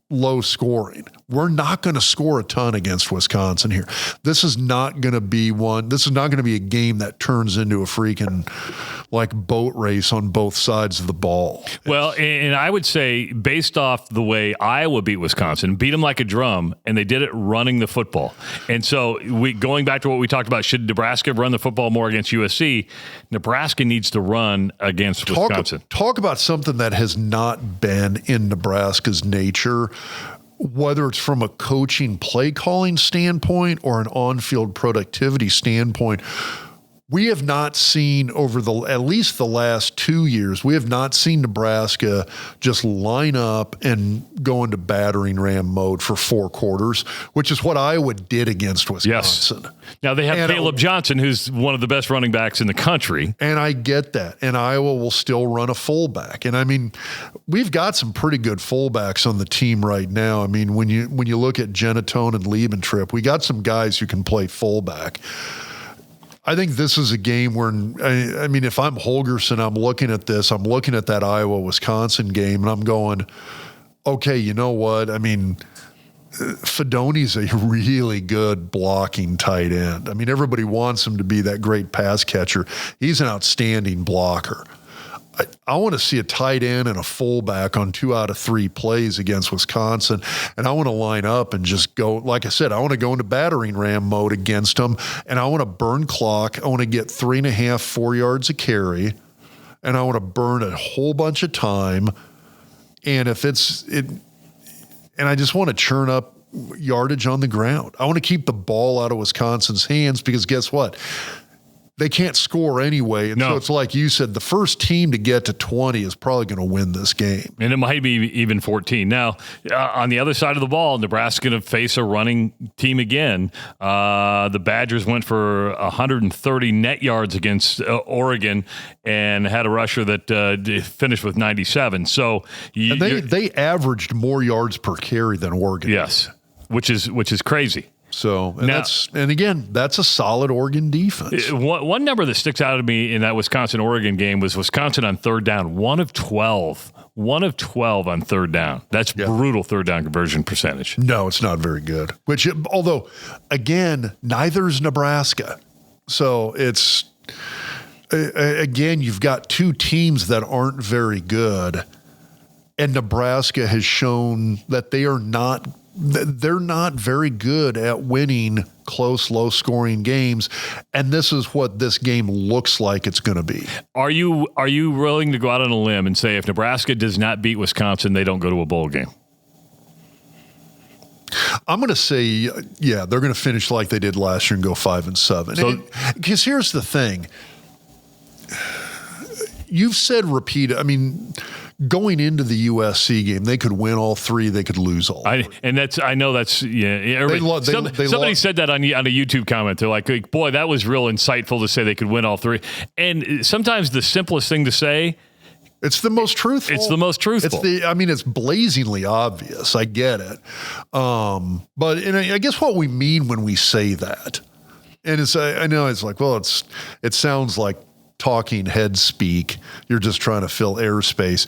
Speaker 2: low scoring. We're not going to score a ton against Wisconsin here. This is not going to be a game that turns into a freaking like boat race on both sides of the ball.
Speaker 1: Well, and I would say based off the way Iowa beat Wisconsin, beat them like a drum, and they did it running the football. And so going back to what we talked about, should Nebraska run the football more against USC? Nebraska needs to run against Wisconsin.
Speaker 2: Talk about something that has not been in Nebraska's nature, whether it's from a coaching play calling standpoint or an on-field productivity standpoint. We have not seen at least the last 2 years, we have not seen Nebraska just line up and go into battering ram mode for 4 quarters, which is what Iowa did against Wisconsin.
Speaker 1: Yes. Now they have Caleb Johnson, who's one of the best running backs in the country.
Speaker 2: And I get that. And Iowa will still run a fullback. And I mean, we've got some pretty good fullbacks on the team right now. I mean, when you look at Genatone and Liebentripp, we got some guys who can play fullback. I think this is a game where, I mean, if I'm Holgorsen, I'm looking at that Iowa-Wisconsin game, and I'm going, okay, you know what? I mean, Fedoni's a really good blocking tight end. I mean, everybody wants him to be that great pass catcher. He's an outstanding blocker. I want to see a tight end and a fullback on 2 out of 3 plays against Wisconsin, and I want to line up and just go, like I said, I want to go into battering ram mode against them, and I want to burn clock. I want to get 3.5, 4 yards a carry, and I want to burn a whole bunch of time. And and I just want to churn up yardage on the ground. I want to keep the ball out of Wisconsin's hands, because guess what? They can't score anyway. And so it's like you said, the first team to get to 20 is probably going to win this game.
Speaker 1: And it might be even 14. Now, on the other side of the ball, Nebraska's going to face a running team again. The Badgers went for 130 net yards against Oregon and had a rusher that finished with 97. So
Speaker 2: they averaged more yards per carry than Oregon.
Speaker 1: Yes, which is crazy.
Speaker 2: So, and again, that's a solid Oregon defense.
Speaker 1: One number that sticks out to me in that Wisconsin-Oregon game was Wisconsin on third down, 1 of 12. 1 of 12 on third down. That's brutal third down conversion percentage.
Speaker 2: No, it's not very good. Although, again, neither is Nebraska. So it's, again, you've got 2 teams that aren't very good, and Nebraska has shown that they're not very good at winning close, low-scoring games, and this is what this game looks like it's going to be.
Speaker 1: Are you willing to go out on a limb and say if Nebraska does not beat Wisconsin, they don't go to a bowl game?
Speaker 2: I'm going to say, yeah, they're going to finish like they did last year and go 5-7. Because here's the thing. You've said repeat. I mean, going into the USC game, they could win all 3. They could lose all 3.
Speaker 1: I know that's somebody said that on a YouTube comment. They're like, boy, that was real insightful to say they could win all 3. And sometimes the simplest thing to say,
Speaker 2: it's the most truthful.
Speaker 1: It's the most truthful.
Speaker 2: It's blazingly obvious. I get it. But I guess what we mean when we say that, and I know it's like, well, it sounds like talking head speak. You're just trying to fill airspace.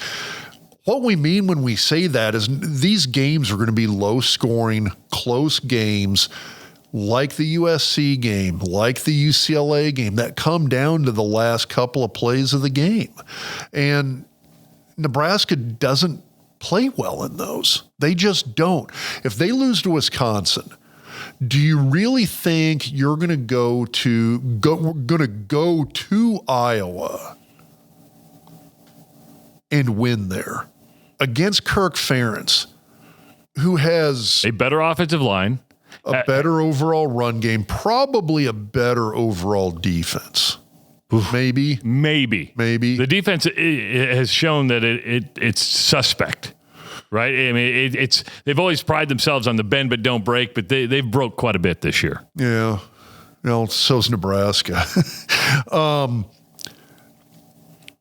Speaker 2: What we mean when we say that is these games are going to be low scoring, close games like the USC game, like the UCLA game, that come down to the last couple of plays of the game. And Nebraska doesn't play well in those. They just don't. If they lose to Wisconsin, do you really think you're going to go to Iowa and win there against Kirk Ferentz, who has
Speaker 1: a better offensive line,
Speaker 2: a better overall run game, probably a better overall defense? Maybe.
Speaker 1: The defense has shown that it's suspect, right? I mean, they've always prided themselves on the bend but don't break, but they've broke quite a bit this year.
Speaker 2: Yeah. Well, so's Nebraska.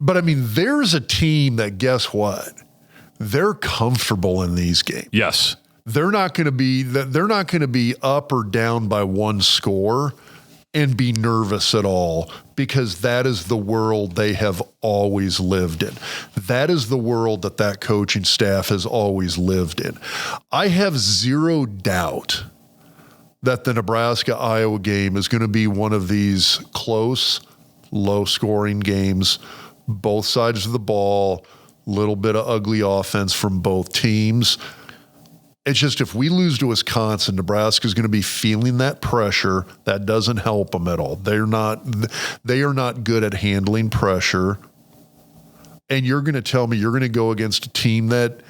Speaker 2: But I mean, there's a team that, guess what? They're comfortable in these games.
Speaker 1: Yes.
Speaker 2: They're not going to be up or down by one score and be nervous at all, because that is the world they have always lived in. That is the world that coaching staff has always lived in. I have zero doubt that the Nebraska-Iowa game is going to be one of these close, low-scoring games, both sides of the ball, little bit of ugly offense from both teams. It's just, if we lose to Wisconsin, Nebraska is going to be feeling that pressure. That doesn't help them at all. They are not good at handling pressure. And you're going to tell me you're going to go against a team that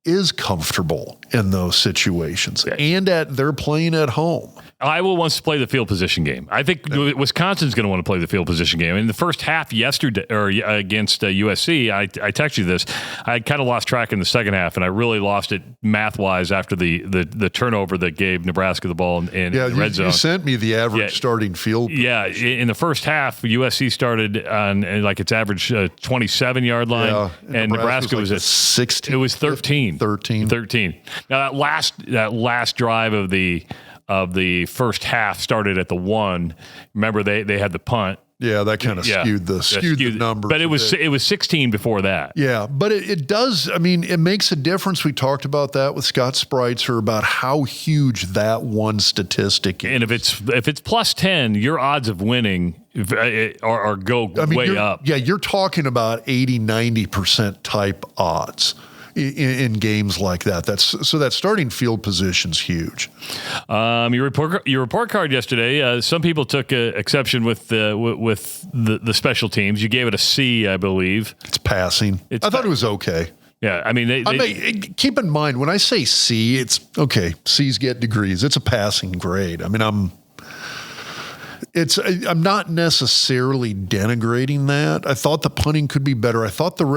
Speaker 2: is comfortable in those situations, and they're playing at home.
Speaker 1: Iowa wants to play the field position game. I think Wisconsin's going to want to play the field position game. In the first half yesterday, or against USC, I texted you this. I kind of lost track in the second half, and I really lost it math-wise after the turnover that gave Nebraska the ball in the red zone.
Speaker 2: You sent me the average starting field position.
Speaker 1: Yeah, in the first half, USC started on like its average 27-yard line, and Nebraska was at 16. It was 13. 13. Now that last drive of the first half started at the 1. Remember, they had the punt.
Speaker 2: Yeah, that kind of skewed the numbers.
Speaker 1: But it was 16 before that.
Speaker 2: Yeah, but it does. I mean, it makes a difference. We talked about that with Scott Spreitzer about how huge that one statistic is.
Speaker 1: And if it's plus 10, your odds of winning go way up.
Speaker 2: Yeah, you're talking about 80-90% type odds in games like that. So that starting field position's huge.
Speaker 1: Your report card yesterday. Some people took exception with the special teams. You gave it a C, I believe.
Speaker 2: It's passing. I thought it was okay.
Speaker 1: Yeah, I mean,
Speaker 2: keep in mind when I say C, it's okay. C's get degrees. It's a passing grade. I mean, I'm not necessarily denigrating that. I thought the punting could be better. I thought people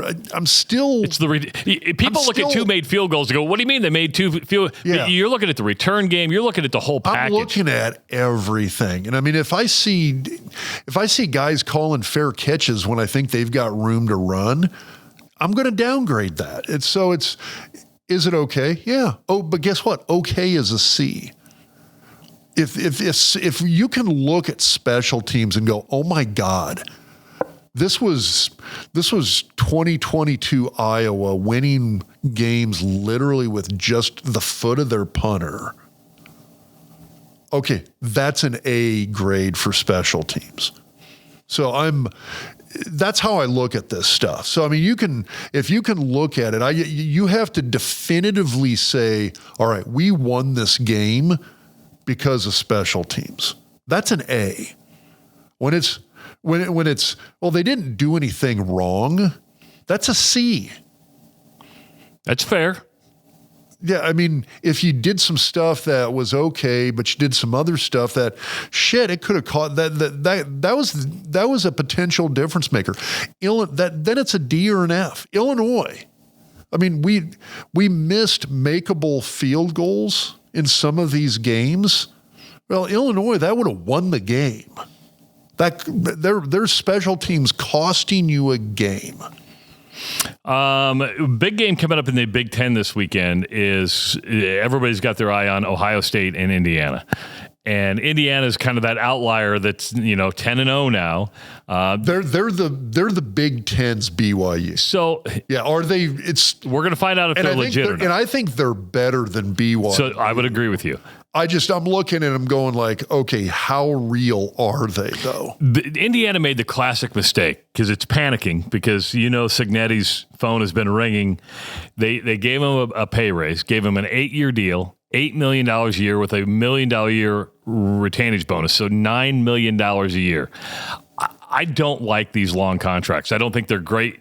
Speaker 2: look at two made field goals and go, what do you mean they made two field? Yeah. You're looking at the return game. You're looking at the whole package. I'm looking at everything. And I mean, if I see guys calling fair catches when I think they've got room to run, I'm going to downgrade that. Is it okay? Yeah. Oh, but guess what? Okay is a C. If you can look at special teams and go, oh my God, this was 2022 Iowa winning games literally with just the foot of their punter. Okay, that's an A grade for special teams. So that's how I look at this stuff. So I mean, if you can look at it, you have to definitively say, all right, we won this game because of special teams. That's an A. When it's they didn't do anything wrong, that's a C.
Speaker 1: That's fair.
Speaker 2: Yeah, I mean, if you did some stuff that was okay, but you did some other stuff that it could have caught that was a potential difference maker. Then it's a D or an F. Illinois. I mean, we missed makeable field goals in some of these games. Well, Illinois, that would have won the game. Their special teams costing you a game.
Speaker 1: Big game coming up in the Big Ten this weekend is everybody's got their eye on Ohio State and Indiana. And Indiana's kind of that outlier that's 10-0 now.
Speaker 2: They're the Big Ten's BYU.
Speaker 1: So
Speaker 2: yeah, are they?
Speaker 1: We're going to find out if they're legit or not.
Speaker 2: And I think they're better than BYU.
Speaker 1: So I would agree with you.
Speaker 2: I'm looking at them going like, okay, how real are they though?
Speaker 1: Indiana made the classic mistake because it's panicking because Cignetti's phone has been ringing. They gave him a pay raise, gave him an 8-year deal. $8 million a year with a $1 million a year retainage bonus, so $9 million a year. I don't like these long contracts. I don't think they're great.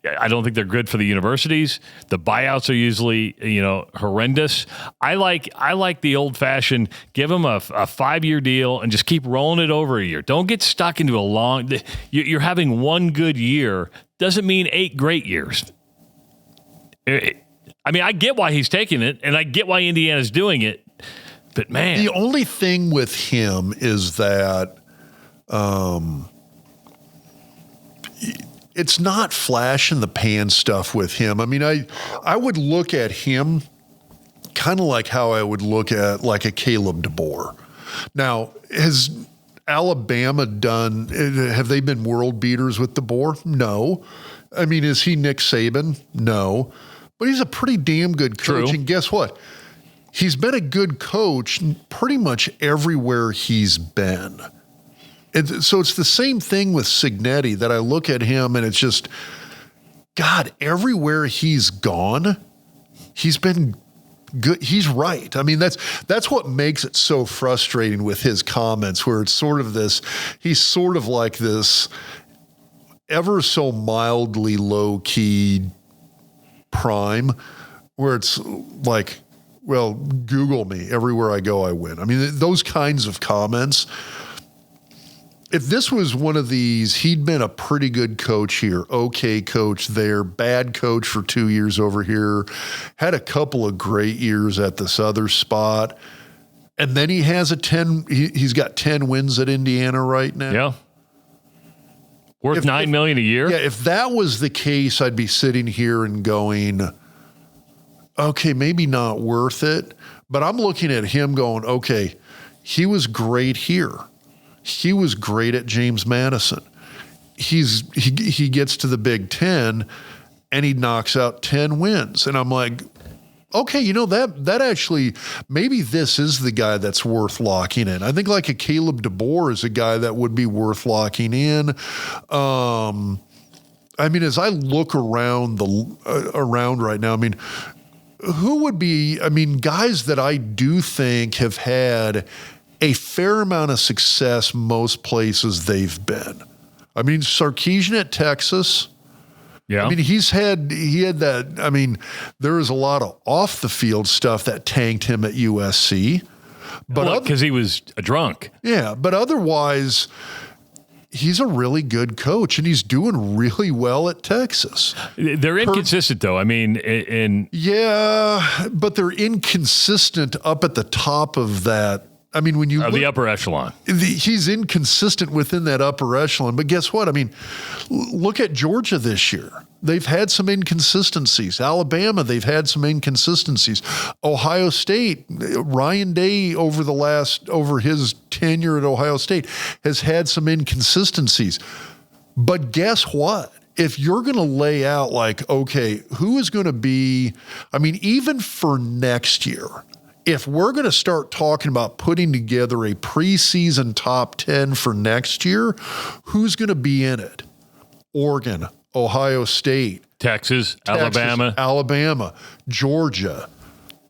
Speaker 1: I don't think they're good for the universities. The buyouts are usually, horrendous. I like the old fashioned, give them a 5-year deal and just keep rolling it over a year. Don't get stuck into a long, you're having one good year. Doesn't mean 8 great years. I mean, I get why he's taking it and I get why Indiana's doing it, but man.
Speaker 2: The only thing with him is that, it's not flash in the pan stuff with him. I mean, I would look at him kind of like how I would look at like a Caleb DeBoer. Now, has Alabama have they been world beaters with DeBoer? No. I mean, is he Nick Saban? No. But he's a pretty damn good coach.
Speaker 1: True.
Speaker 2: And guess what? He's been a good coach pretty much everywhere he's been. And so it's the same thing with Cignetti that I look at him and it's just, God, everywhere he's gone, he's been good. He's right. I mean, that's what makes it so frustrating with his comments, where it's sort of this, he's sort of like this ever so mildly low key prime, where it's like, well, Google me. Everywhere I go, I win. I mean, those kinds of comments. If this was one of these, he'd been a pretty good coach here, okay coach there, bad coach for 2 years over here, had a couple of great years at this other spot, and then he has he's got 10 wins at Indiana right now.
Speaker 1: Yeah. Worth $9 million a year?
Speaker 2: Yeah, if that was the case, I'd be sitting here and going, okay, maybe not worth it. But I'm looking at him going, okay, he was great here. He was great at James Madison. He gets to the Big Ten and he knocks out 10 wins. And I'm like, okay, that actually, maybe this is the guy that's worth locking in. I think like a Caleb DeBoer is a guy that would be worth locking in. I mean, as I look around right now, I mean, who would be, guys that I do think have had a fair amount of success most places they've been. I mean, Sarkisian at Texas.
Speaker 1: Yeah.
Speaker 2: I mean, he had that. I mean, there was a lot of off the field stuff that tanked him at USC. But
Speaker 1: because he was a drunk.
Speaker 2: Yeah. But otherwise, he's a really good coach and he's doing really well at Texas.
Speaker 1: They're inconsistent though. I mean,
Speaker 2: yeah, but they're inconsistent up at the top of that. I mean, when you look,
Speaker 1: the upper echelon,
Speaker 2: he's inconsistent within that upper echelon. But guess what? I mean, look at Georgia this year. They've had some inconsistencies. Alabama, they've had some inconsistencies. Ohio State, Ryan Day over his tenure at Ohio State has had some inconsistencies. But guess what? If you're going to lay out like, okay, who is going to be, I mean, even for next year, if we're going to start talking about putting together a preseason top 10 for next year, who's going to be in it? Oregon, Ohio State,
Speaker 1: Texas, Alabama,
Speaker 2: Georgia.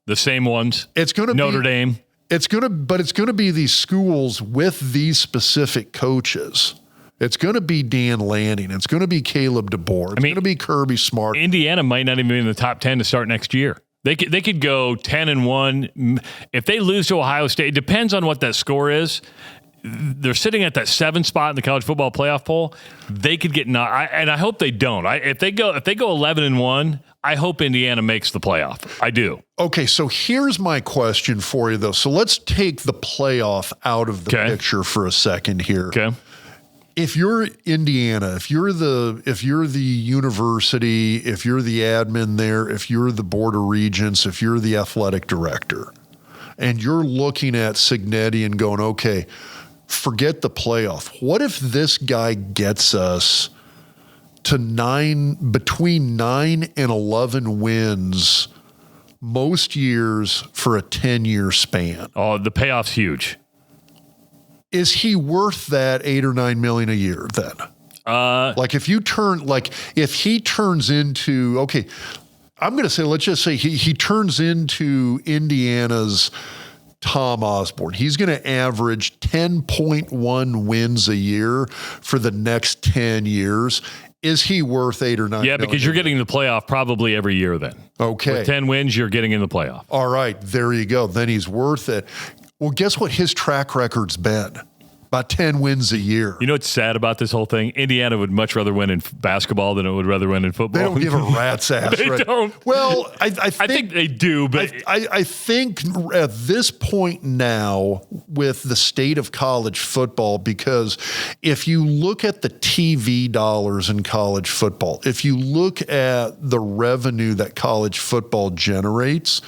Speaker 1: The same ones.
Speaker 2: It's going to
Speaker 1: Notre Dame.
Speaker 2: It's going to be these schools with these specific coaches. It's going to be Dan Lanning. It's going to be Caleb DeBoer. It's going to be Kirby Smart.
Speaker 1: Indiana might not even be in the top 10 to start next year. They could go 10-1. If they lose to Ohio State, it depends on what that score is. They're sitting at that 7th spot in the college football playoff poll. They could get and I hope they don't. If they go 11-1, I hope Indiana makes the playoff. I do.
Speaker 2: Okay, so here's my question for you though. So let's take the playoff out of the picture for a second here.
Speaker 1: Okay.
Speaker 2: If you're Indiana, if you're the university, if you're the admin there, if you're the board of regents, if you're the athletic director, and you're looking at Cignetti and going, okay, forget the playoff. What if this guy gets us to between 9 and 11 wins most years for a 10-year span?
Speaker 1: Oh, the payoff's huge.
Speaker 2: Is he worth that $8 or $9 million a year then? If he turns into, okay, I'm going to say, let's just say he turns into Indiana's Tom Osborne. He's going to average 10.1 wins a year for the next 10 years. Is he worth 8 or 9?
Speaker 1: Yeah, because you're getting in the playoff probably every year then.
Speaker 2: Okay.
Speaker 1: With 10 wins, you're getting in the playoff.
Speaker 2: All right, there you go. Then he's worth it. Well, guess what his track record's been? About 10 wins a year.
Speaker 1: You know what's sad about this whole thing? Indiana would much rather win in basketball than it would rather win in football.
Speaker 2: They don't give a rat's ass.
Speaker 1: They
Speaker 2: right?
Speaker 1: don't.
Speaker 2: Well, I think
Speaker 1: they do, but
Speaker 2: I think at this point now with the state of college football, because if you look at the TV dollars in college football, if you look at the revenue that college football generates,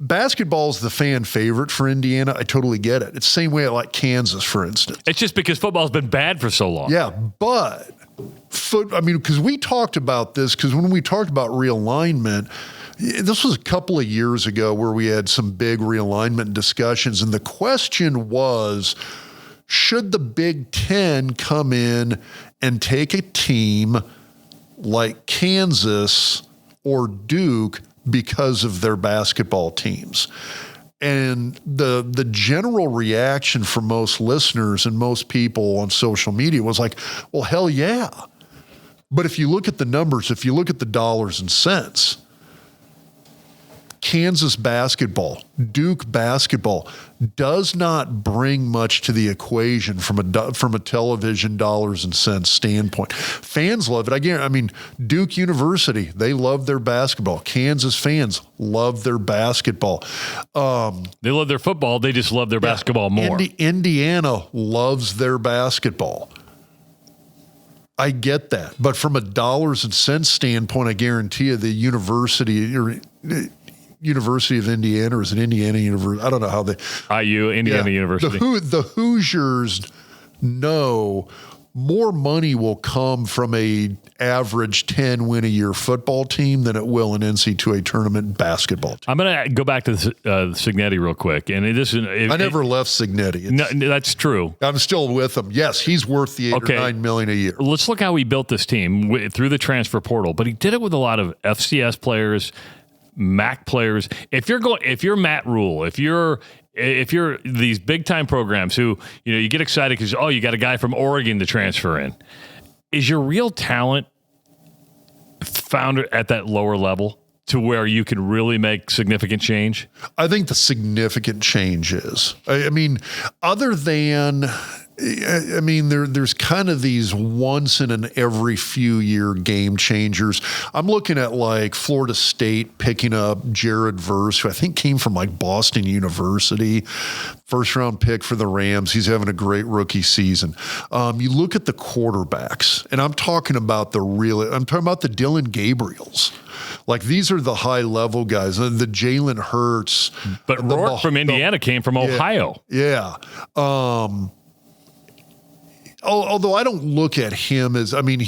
Speaker 2: basketball is the fan favorite for Indiana. I totally get it. It's the same way I like Kansas, for instance.
Speaker 1: it's just because football's been bad for so long.
Speaker 2: Yeah, but because we talked about this, because when we talked about realignment, this was a couple of years ago where we had some big realignment discussions, and the question was, should the Big Ten come in and take a team like Kansas or Duke because of their basketball teams? And the general reaction from most listeners and most people on social media was like, well, hell yeah. But if you look at the numbers, if you look at the dollars and cents, Kansas basketball, Duke basketball does not bring much to the equation from a television dollars and cents standpoint. Fans love it. I mean, Duke University, they love their basketball. Kansas fans love their basketball.
Speaker 1: They love their football. They just love their basketball more.
Speaker 2: Indiana loves their basketball. I get that. But from a dollars and cents standpoint, I guarantee you the University of Indiana, or is it Indiana University? I don't know how they...
Speaker 1: IU, Indiana University.
Speaker 2: The Hoosiers know more money will come from a average 10-win-a-year football team than it will an NCAA tournament basketball team.
Speaker 1: I'm going to go back to Cignetti real quick. And I
Speaker 2: never left Cignetti.
Speaker 1: No, that's true.
Speaker 2: I'm still with him. Yes, he's worth the $8 or $9 million a year.
Speaker 1: Let's look how he built this team through the transfer portal. But he did it with a lot of FCS players, MAC players. If you're Matt Rule, if you're these big time programs who, you get excited because, you got a guy from Oregon to transfer in. Is your real talent found at that lower level to where you can really make significant change?
Speaker 2: I think the significant change is, other than, there's kind of these once in an every few year game changers. I'm looking at like Florida State picking up Jared Verse, who I think came from like Boston University, first round pick for the Rams. He's having a great rookie season. You look at the quarterbacks, and I'm talking about the Dylan Gabriels. Like, these are the high level guys, the Jalen Hurts.
Speaker 1: But Rourke from Indiana came from Ohio.
Speaker 2: Yeah. Although I don't look at him as, in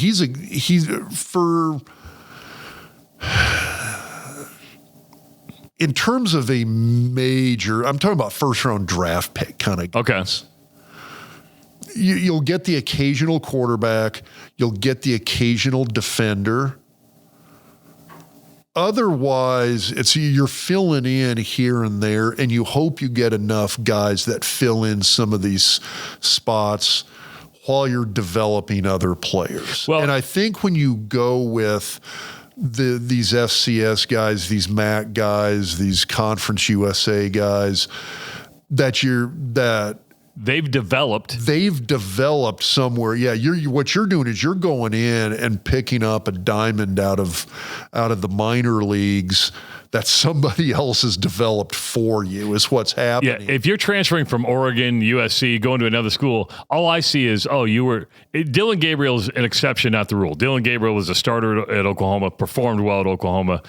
Speaker 2: terms of a major, I'm talking about first round draft pick kind of guys. Okay. You'll get the occasional quarterback. You'll get the occasional defender. Otherwise, you're filling in here and there, and you hope you get enough guys that fill in some of these spots while you're developing other players. Well, and I think when you go with these FCS guys, these MAC guys, these Conference USA guys, they've developed somewhere. Yeah, what you're doing is you're going in and picking up a diamond out of the minor leagues that somebody else has developed for you, is what's happening.
Speaker 1: Yeah, if you're transferring from Oregon, USC, going to another school, all I see is, Dylan Gabriel is an exception, not the rule. Dylan Gabriel was a starter at Oklahoma, performed well at Oklahoma.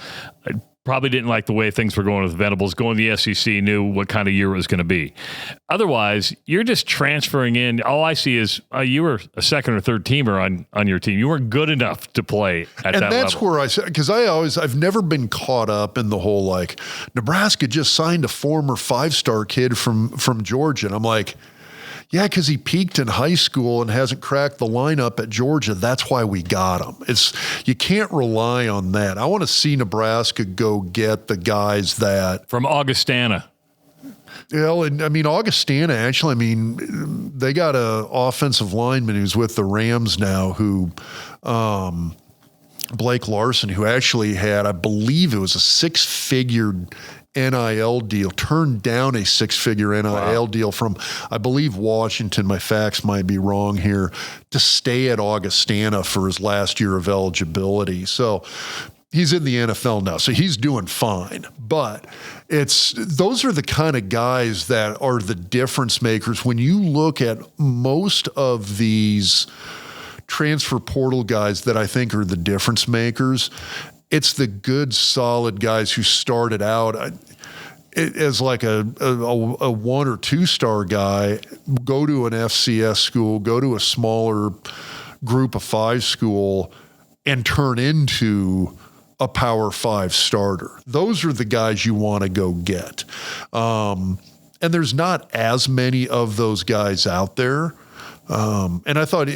Speaker 1: Probably didn't like the way things were going with Venables. Going to the SEC, knew what kind of year it was going to be. Otherwise, you're just transferring in. All I see is you were a second or third teamer on your team. You weren't good enough to play at that level. And that's
Speaker 2: where I say, because I've never been caught up in the whole, like, Nebraska just signed a former 5-star kid from Georgia. And I'm like, yeah, because he peaked in high school and hasn't cracked the lineup at Georgia. That's why we got him. You can't rely on that. I want to see Nebraska go get the guys that...
Speaker 1: From Augustana.
Speaker 2: Well, and I mean, Augustana, actually, I mean, they got a offensive lineman who's with the Rams now who, Blake Larson, who actually had, I believe it was a 6-figure NIL deal, turned down a 6-figure NIL deal from, I believe, Washington. My facts might be wrong here, to stay at Augustana for his last year of eligibility. So he's in the NFL now, so he's doing fine. But those are the kind of guys that are the difference makers. When you look at most of these transfer portal guys that I think are the difference makers, it's the good, solid guys who started out as like a 1 or 2 star guy, go to an FCS school, go to a smaller group of 5 school, and turn into a Power 5 starter. Those are the guys you want to go get. And there's not as many of those guys out there. And I thought,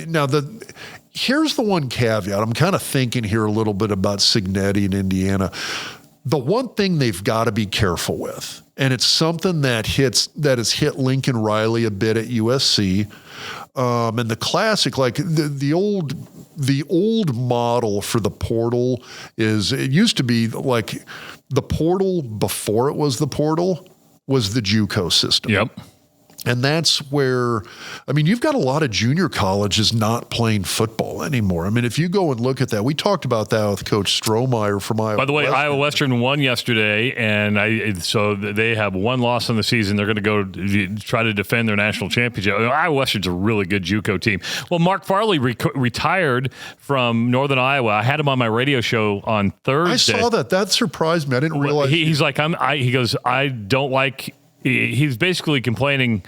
Speaker 2: here's the one caveat. I'm kind of thinking here a little bit about Cignetti in Indiana. The one thing they've got to be careful with, and it's something that has hit Lincoln Riley a bit at USC, and the classic, like the old model for the portal is, it used to be like the portal before it was the portal was the JUCO system.
Speaker 1: Yep.
Speaker 2: And that's where, I mean, you've got a lot of junior colleges not playing football anymore. I mean, if you go and look at that, we talked about that with Coach Strohmeyer from Iowa.
Speaker 1: By the way,
Speaker 2: Western.
Speaker 1: Iowa Western won yesterday, and so they have one loss on the season. They're going to go try to defend their national championship. Iowa Western's a really good JUCO team. Well, Mark Farley retired from Northern Iowa. I had him on my radio show on Thursday.
Speaker 2: I saw that. That surprised me. I didn't realize.
Speaker 1: He's like, he goes, I don't like. He's basically complaining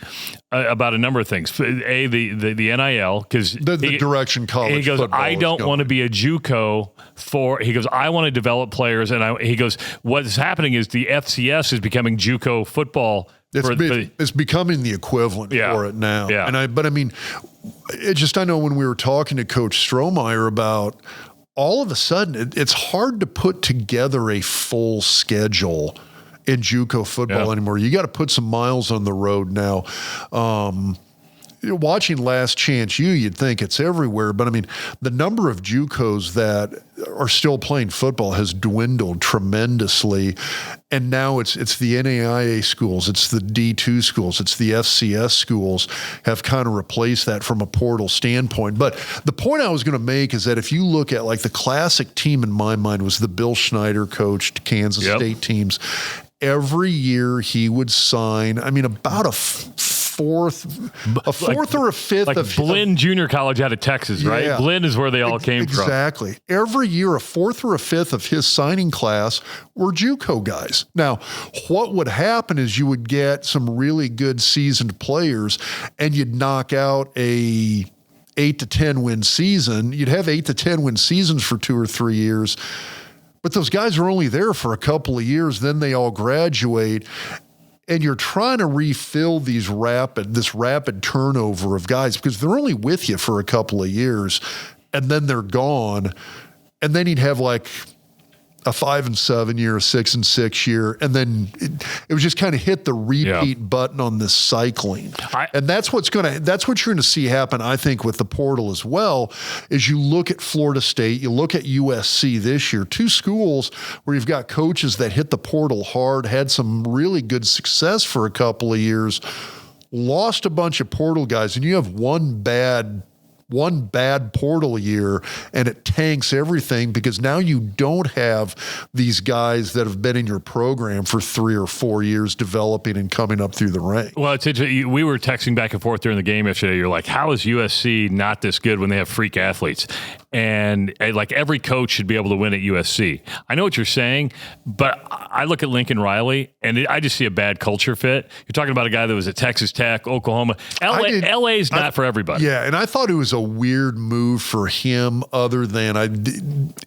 Speaker 1: about a number of things. A, the NIL, because
Speaker 2: the direction college.
Speaker 1: He goes, I don't want to be a JUCO for. He goes, I want to develop players, and he goes, what's happening is the FCS is becoming JUCO football.
Speaker 2: It's becoming the equivalent for it now.
Speaker 1: Yeah.
Speaker 2: I mean, I know when we were talking to Coach Strohmeyer about, all of a sudden it's hard to put together a full schedule in JUCO football anymore. You got to put some miles on the road now. Watching Last Chance U, you'd think it's everywhere, but I mean, the number of JUCOs that are still playing football has dwindled tremendously. And now it's the NAIA schools, it's the D2 schools, it's the FCS schools have kind of replaced that from a portal standpoint. But the point I was going to make is that if you look at, like, the classic team in my mind was the Bill Schneider coached Kansas State teams. Every year he would sign, I mean, about a fourth or a fifth
Speaker 1: like
Speaker 2: of
Speaker 1: Blinn Junior College out of Texas, right?
Speaker 2: Yeah.
Speaker 1: Blinn is where they all came from.
Speaker 2: Exactly. Every year, a fourth or a fifth of his signing class were JUCO guys. Now, what would happen is you would get some really good seasoned players, and you'd knock out a 8 to 10 win season. You'd have 8 to 10 win seasons for 2 or 3 years. But those guys are only there for a couple of years, then they all graduate, and you're trying to refill this rapid turnover of guys because they're only with you for a couple of years, and then they're gone. And then you'd have like a 5-7 year, a 6-6 year, and then it was just kind of hit the repeat button on this cycling. And that's what you're going to see happen, I think, with the portal as well. Is you look at Florida State, you look at USC this year, 2 schools where you've got coaches that hit the portal hard, had some really good success for a couple of years, lost a bunch of portal guys, and you have one bad portal year and it tanks everything because now you don't have these guys that have been in your program for 3 or 4 years developing and coming up through the ranks.
Speaker 1: Well, it's interesting. We were texting back and forth during the game yesterday. You're like, how is USC not this good when they have freak athletes? And like every coach should be able to win at USC. I know what you're saying, but I look at Lincoln Riley and I just see a bad culture fit. You're talking about a guy that was at Texas Tech, Oklahoma. LA's not for everybody.
Speaker 2: Yeah, and I thought it was a weird move for him other than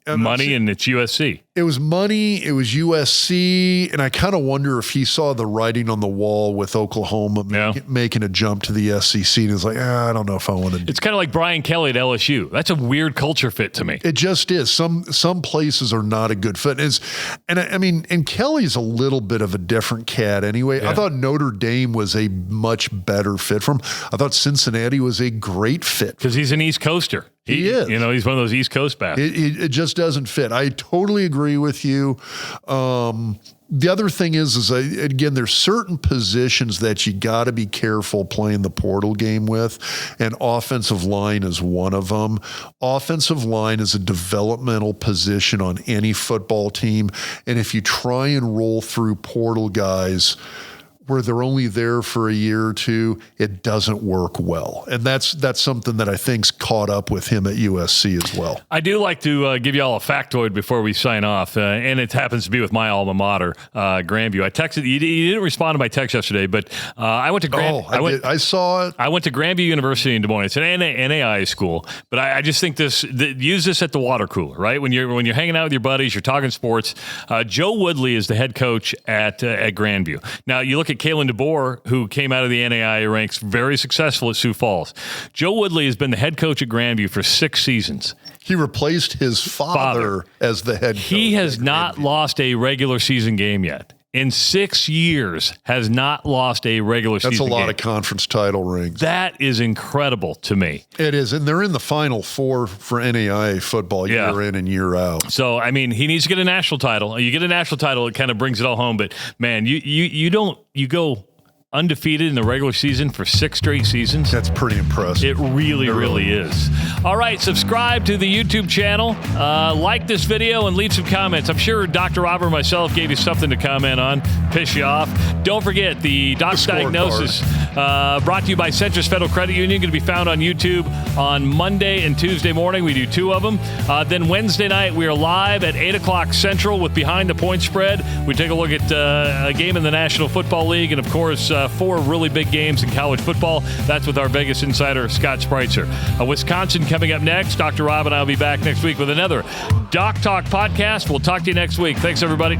Speaker 1: money, and it's USC.
Speaker 2: It was money, it was USC, and I kind of wonder if he saw the writing on the wall with Oklahoma making a jump to the SEC, and he's like, I don't know if I want to do
Speaker 1: It's kind of like Brian Kelly at LSU. That's a weird culture culture fit to me.
Speaker 2: It just is. Some places are not a good fit. And Kelly's a little bit of a different cat anyway. Yeah. I thought Notre Dame was a much better fit for him. I thought Cincinnati was a great fit.
Speaker 1: Because he's an East Coaster. He is. You know, he's one of those East Coast bats.
Speaker 2: It just doesn't fit. I totally agree with you. The other thing is again, there's certain positions that you got to be careful playing the portal game with, and offensive line is one of them. Offensive line is a developmental position on any football team, and if you try and roll through portal guys where they're only there for a year or two, it doesn't work well. And that's something that I think's caught up with him at USC as well.
Speaker 1: I do like to give you all a factoid before we sign off, and it happens to be with my alma mater, Grandview. I texted you didn't respond to my text yesterday, but I went to Grandview.
Speaker 2: I saw it.
Speaker 1: I went to Grandview University in Des Moines. It's an NAIA school, but I just think use this at the water cooler, right? When you're hanging out with your buddies, you're talking sports. Joe Woodley is the head coach at Grandview. Now, you look at Kalen DeBoer, who came out of the NAIA ranks, very successful at Sioux Falls. Joe Woodley has been the head coach at Grandview for 6 seasons.
Speaker 2: He replaced his father as the head coach.
Speaker 1: He has not lost a regular season game yet. In 6 years, has not lost a regular season game.
Speaker 2: That's a lot of conference title rings.
Speaker 1: That is incredible to me.
Speaker 2: It is, and they're in the Final Four for NAIA football year in and year out.
Speaker 1: So, I mean, he needs to get a national title. You get a national title, it kind of brings it all home. But, man, you go undefeated in the regular season for 6 straight seasons.
Speaker 2: That's pretty impressive.
Speaker 1: It really is. All right, subscribe to the YouTube channel. Like this video and leave some comments. I'm sure Dr. Robert and myself gave you something to comment on, piss you off. Don't forget the Doc's Diagnosis brought to you by Centris Federal Credit Union. Going to be found on YouTube on Monday and Tuesday morning. We do 2 of them. Then Wednesday night, we are live at 8 o'clock Central with Behind the Point Spread. We take a look at a game in the National Football League and, of course, 4 really big games in college football. That's with our Vegas insider, Scott Spreitzer. Wisconsin coming up next. Dr. Rob and I will be back next week with another Doc Talk podcast. We'll talk to you next week. Thanks, everybody.